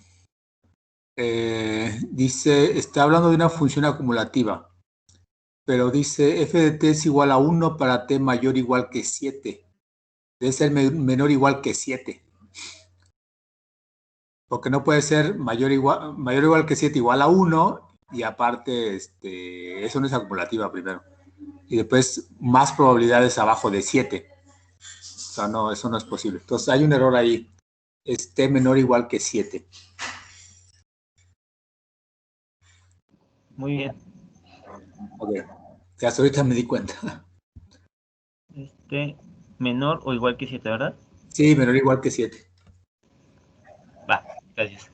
Dice, está hablando de una función acumulativa, pero dice f de t es igual a 1 para t mayor o igual que 7. Debe ser menor o igual que 7. Porque no puede ser mayor o igual que 7 igual a 1 y aparte eso no es acumulativa primero. Y después más probabilidades abajo de 7. O sea, no, eso no es posible. Entonces hay un error ahí. Es t menor o igual que 7. Muy bien. Ok. Que hasta ahorita me di cuenta. Menor o igual que 7, ¿verdad? Sí, menor o igual que 7. Va, gracias.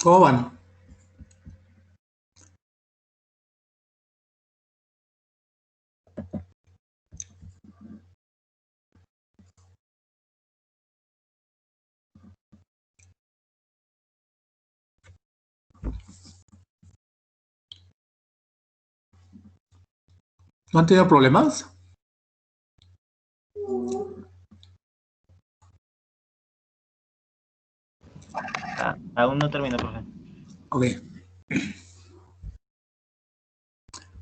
¿Cómo van? ¿No han tenido problemas? Aún no termino, profe. Ok.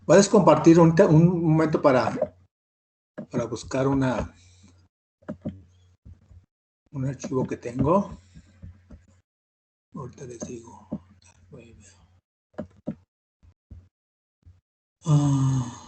¿Puedes compartir un momento para buscar un archivo que tengo? Ahorita les digo. Ah.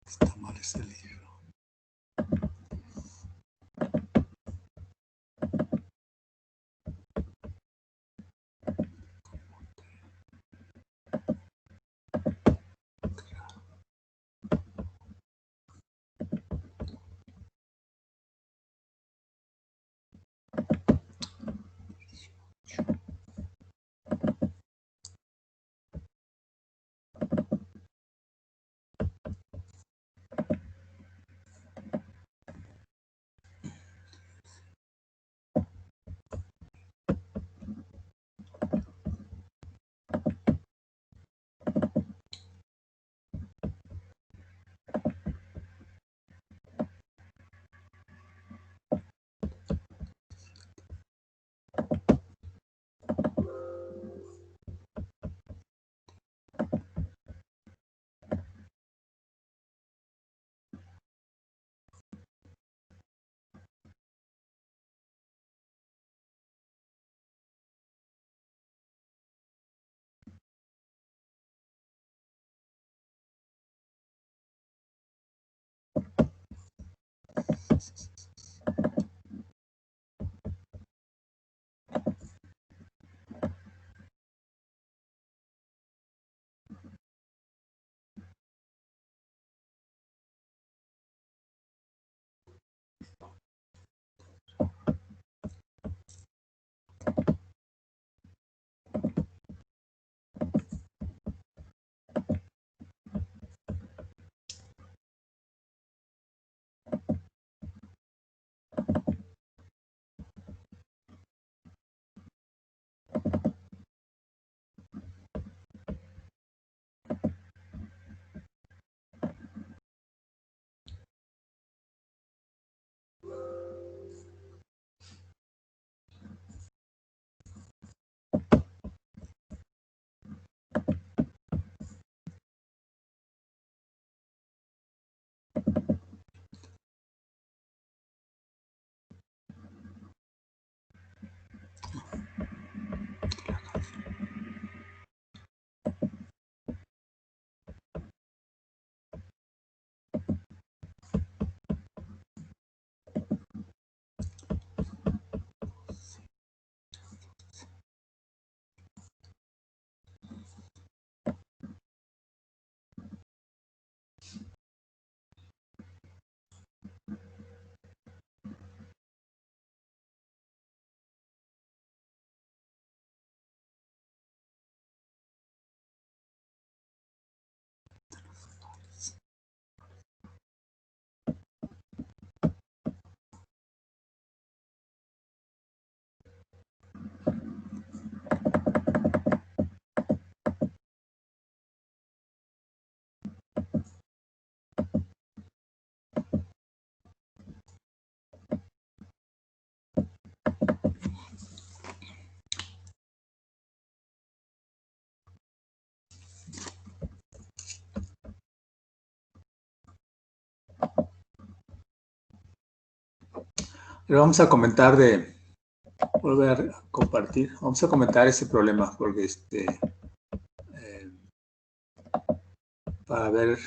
Está mal ese libro. Pero vamos a comentar volver a compartir. Vamos a comentar ese problema porque para ver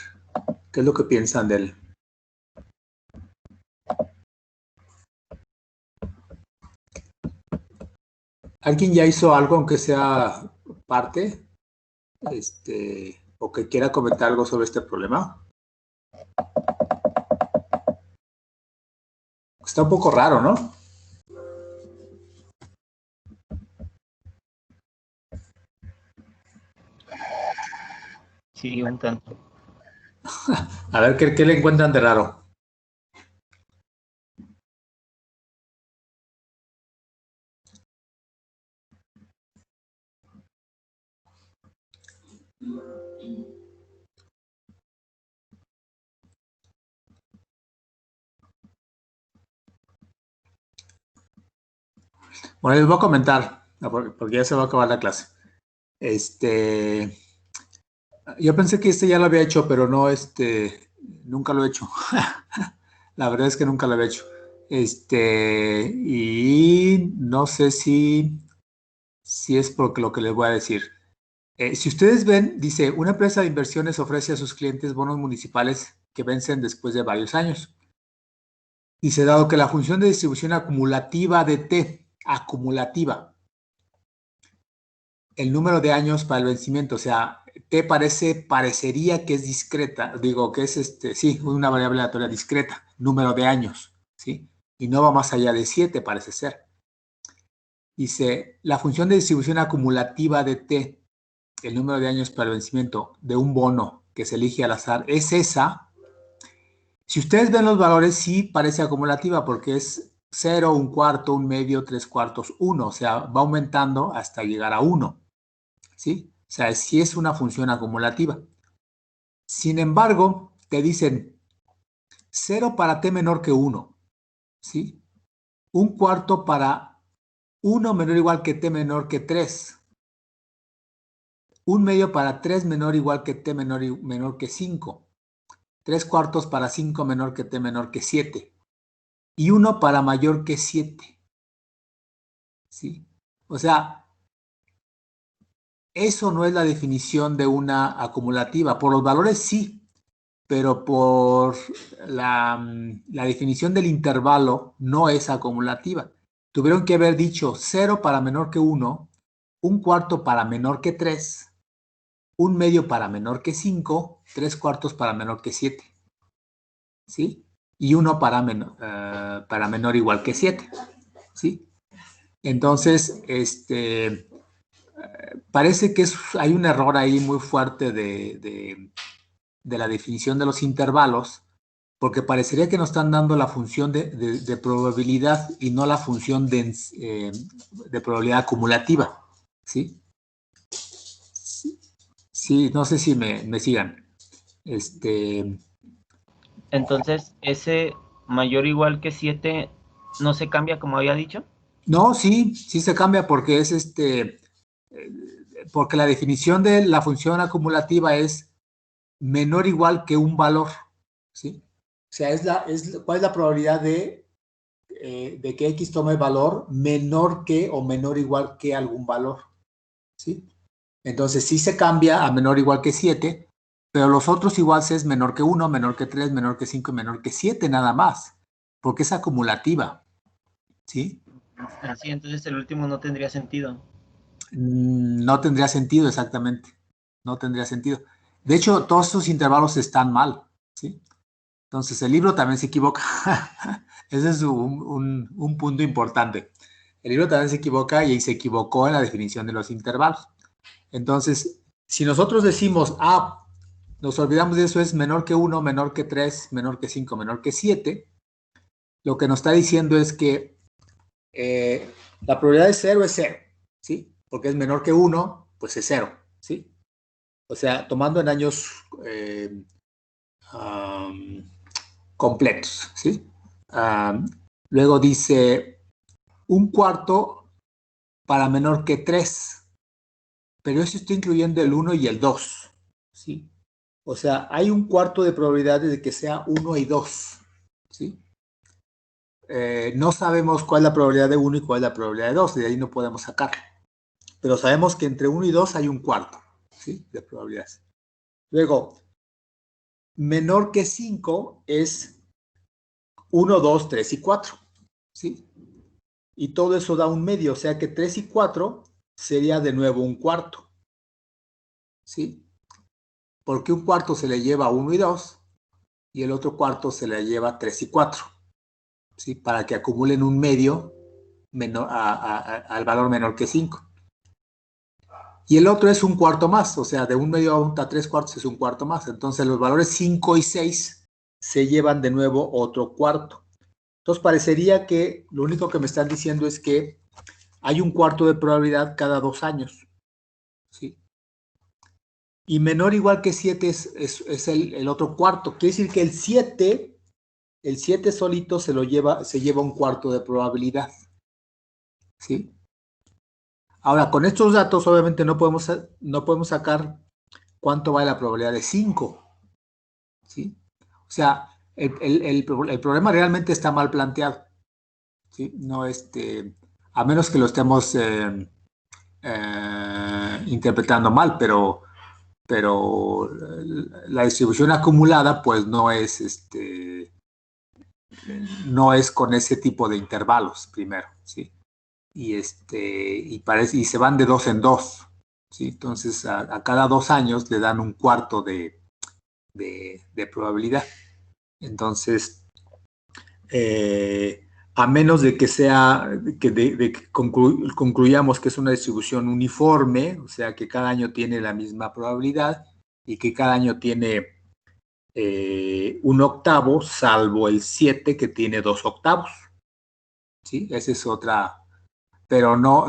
qué es lo que piensan de él. ¿Alguien ya hizo algo, aunque sea parte? O que quiera comentar algo sobre este problema. Está un poco raro, ¿no? Sí, un tanto. A ver, ¿qué le encuentran de raro? Bueno, les voy a comentar, porque ya se va a acabar la clase. Yo pensé que ya lo había hecho, pero no, nunca lo he hecho. La verdad es que nunca lo había hecho. Y no sé si es porque lo que les voy a decir. Si ustedes ven, dice, una empresa de inversiones ofrece a sus clientes bonos municipales que vencen después de varios años. Dice, dado que la función de distribución acumulativa de T, acumulativa, el número de años para el vencimiento, o sea, T parecería que es discreta, digo que es sí, una variable aleatoria discreta, número de años, ¿sí? Y no va más allá de 7, parece ser. Dice, la función de distribución acumulativa de T, el número de años para el vencimiento de un bono que se elige al azar, es esa. Si ustedes ven los valores, sí parece acumulativa porque es 0, un cuarto, un medio, 3/4, 1, o sea, va aumentando hasta llegar a 1. ¿Sí? O sea, sí es una función acumulativa. Sin embargo, te dicen 0 para t menor que 1, ¿sí? Un cuarto para 1 menor o igual que t menor que 3. Un medio para 3 menor o igual que t menor que 5. 3/4 para 5 menor que t menor que 7. Y 1 para mayor que 7. ¿Sí? O sea, eso no es la definición de una acumulativa. Por los valores sí, pero por la definición del intervalo no es acumulativa. Tuvieron que haber dicho 0 para menor que 1, un cuarto para menor que 3, un medio para menor que 5, 3/4 para menor que 7. ¿Sí? Y 1 para menor igual que 7. ¿Sí? Entonces, parece que hay un error ahí muy fuerte de la definición de los intervalos, porque parecería que nos están dando la función de probabilidad y no la función de probabilidad acumulativa. ¿Sí? Sí, no sé si me sigan. Entonces, ese mayor o igual que 7 no se cambia como había dicho. No, sí se cambia porque es porque la definición de la función acumulativa es menor o igual que un valor. ¿Sí? O sea, ¿cuál es la probabilidad de que X tome valor menor que o menor o igual que algún valor? ¿Sí? Entonces sí se cambia a menor o igual que 7, pero los otros iguales es menor que 1, menor que 3, menor que 5 y menor que 7 nada más, porque es acumulativa. ¿Sí? Así, entonces el último no tendría sentido. No tendría sentido exactamente. No tendría sentido. De hecho, todos estos intervalos están mal. ¿Sí? Entonces el libro también se equivoca. Ese es un punto importante. El libro también se equivoca y se equivocó en la definición de los intervalos. Entonces, si nosotros decimos, nos olvidamos de eso, es menor que 1, menor que 3, menor que 5, menor que 7, lo que nos está diciendo es que la probabilidad de 0 es 0, ¿sí? Porque es menor que 1, pues es 0, ¿sí? O sea, tomando en años completos, ¿sí? Luego dice un cuarto para menor que 3, pero eso está incluyendo el 1 y el 2, ¿sí? O sea, hay un cuarto de probabilidades de que sea 1 y 2, ¿sí? no sabemos cuál es la probabilidad de 1 y cuál es la probabilidad de 2, de ahí no podemos sacar. Pero sabemos que entre 1 y 2 hay un cuarto, ¿sí? De probabilidades. Luego, menor que 5 es 1, 2, 3 y 4, ¿sí? Y todo eso da un medio, o sea que 3 y 4 sería de nuevo un cuarto, ¿sí? Porque un cuarto se le lleva a 1 y 2 y el otro cuarto se le lleva a 3 y 4, ¿sí? Para que acumulen un medio menor, al valor menor que 5. Y el otro es un cuarto más, o sea, de un medio a 3 cuartos es un cuarto más. Entonces los valores 5 y 6 se llevan de nuevo otro cuarto. Entonces parecería que lo único que me están diciendo es que hay un cuarto de probabilidad cada 2 años, ¿sí? Y menor o igual que 7 es el otro cuarto. Quiere decir que el 7 solito se lleva un cuarto de probabilidad, ¿sí? Ahora, con estos datos obviamente no podemos sacar cuánto vale la probabilidad de 5, ¿sí? O sea, el problema realmente está mal planteado, ¿sí? No, a menos que lo estemos interpretando mal, pero la distribución acumulada pues no es con ese tipo de intervalos primero, ¿sí? Y se van de 2 en 2, ¿sí? Entonces a cada 2 años le dan un cuarto de probabilidad. Entonces, a menos de que concluyamos que es una distribución uniforme, o sea que cada año tiene la misma probabilidad y que cada año tiene un octavo, salvo el 7 que tiene 2 octavos, ¿sí? Esa es otra, pero no,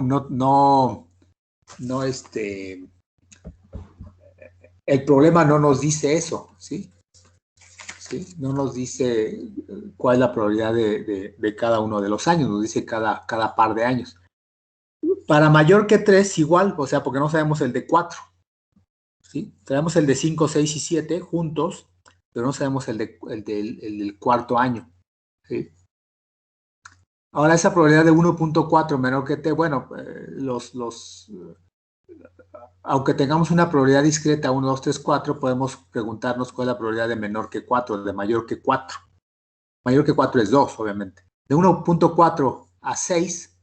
el problema no nos dice eso, ¿sí? ¿Sí? No nos dice cuál es la probabilidad de cada uno de los años, nos dice cada par de años. Para mayor que 3, igual, o sea, porque no sabemos el de 4, ¿sí? Sabemos el de 5, 6 y 7 juntos, pero no sabemos el del cuarto año, ¿sí? Ahora, esa probabilidad de 1.4 menor que t, bueno, aunque tengamos una probabilidad discreta 1, 2, 3, 4, podemos preguntarnos cuál es la probabilidad de menor que 4, de mayor que 4. Mayor que 4 es 2, obviamente. De 1.4 a 6,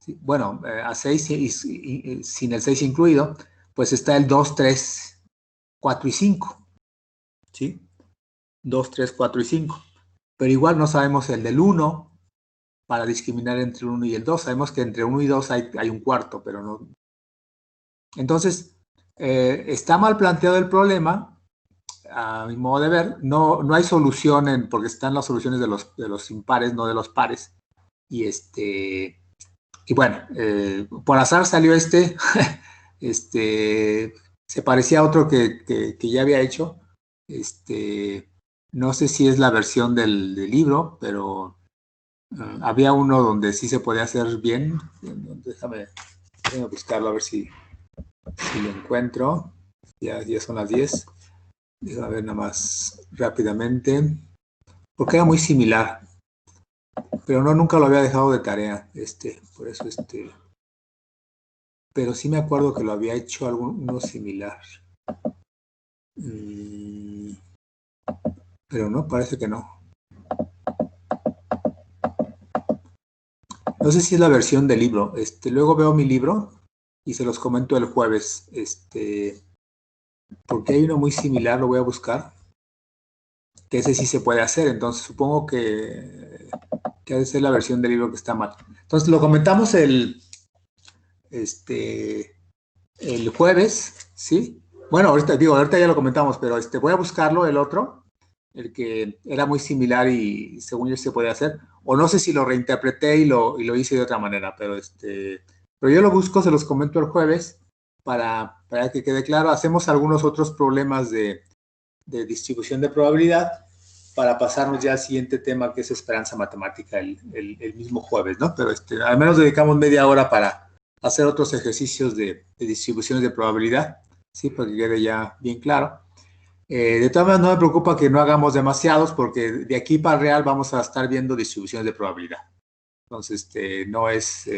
¿sí? Bueno, a 6 y sin el 6 incluido, pues está el 2, 3, 4 y 5, ¿sí? 2, 3, 4 y 5. Pero igual no sabemos el del 1 para discriminar entre el 1 y el 2. Sabemos que entre 1 y 2 hay un cuarto, pero no. Entonces, está mal planteado el problema, a mi modo de ver. No hay solución porque están las soluciones de los impares, no de los pares. Y bueno, por azar salió se parecía a otro que ya había hecho. No sé si es la versión del libro, pero había uno donde sí se podía hacer bien. Déjame buscarlo a ver si lo encuentro. Ya son las 10. Déjame ver nada más rápidamente. Porque era muy similar. Pero nunca lo había dejado de tarea. Por eso pero sí me acuerdo que lo había hecho uno similar. Pero no, parece que no. No sé si es la versión del libro. Luego veo mi libro y se los comento el jueves. Porque hay uno muy similar, lo voy a buscar. Que ese sí se puede hacer. Entonces supongo que ha de ser la versión del libro que está mal. Entonces lo comentamos el jueves, ¿sí? Bueno, ahorita ya lo comentamos, pero voy a buscarlo, el otro, el que era muy similar y según yo se podía hacer. O no sé si lo reinterpreté y lo hice de otra manera, pero yo lo busco, se los comento el jueves para que quede claro. Hacemos algunos otros problemas de distribución de probabilidad para pasarnos ya al siguiente tema, que es esperanza matemática el mismo jueves, ¿no? Pero al menos dedicamos media hora para hacer otros ejercicios de distribuciones de probabilidad, ¿sí? Para que quede ya bien claro. De todas maneras, no me preocupa que no hagamos demasiados porque de aquí para el real vamos a estar viendo distribuciones de probabilidad. Entonces, no es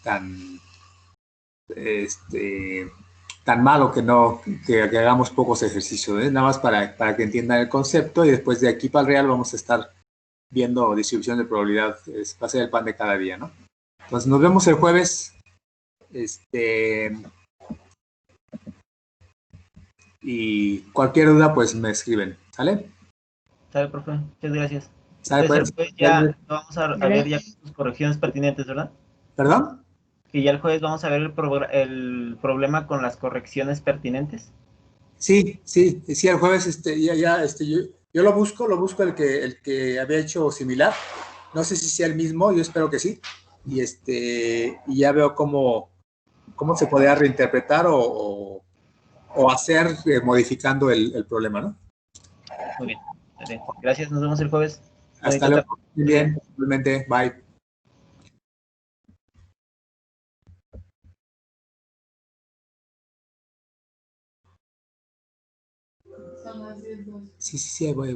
tan, tan malo que no que hagamos pocos ejercicios, ¿eh? Nada más para que entiendan el concepto y después de aquí para el real vamos a estar viendo distribución de probabilidad. Va a ser el pan de cada día, ¿no? Entonces, nos vemos el jueves. Y cualquier duda, pues me escriben. ¿Sale? Sale, profe. Muchas gracias. ¿Sale, Entonces el pues? jueves ya lo vamos a ver ya con sus correcciones pertinentes, ¿verdad? ¿Perdón? Que ya el jueves vamos a ver el problema con las correcciones pertinentes. Sí, sí, sí, el jueves yo lo busco el que había hecho similar. No sé si sea el mismo, yo espero que sí. Y ya veo cómo se podría reinterpretar o hacer modificando el problema, ¿no? Muy bien. Gracias, nos vemos el jueves. Hasta Bonita luego. tarde. Muy bien, simplemente, bye. Sí, sí, sí, voy.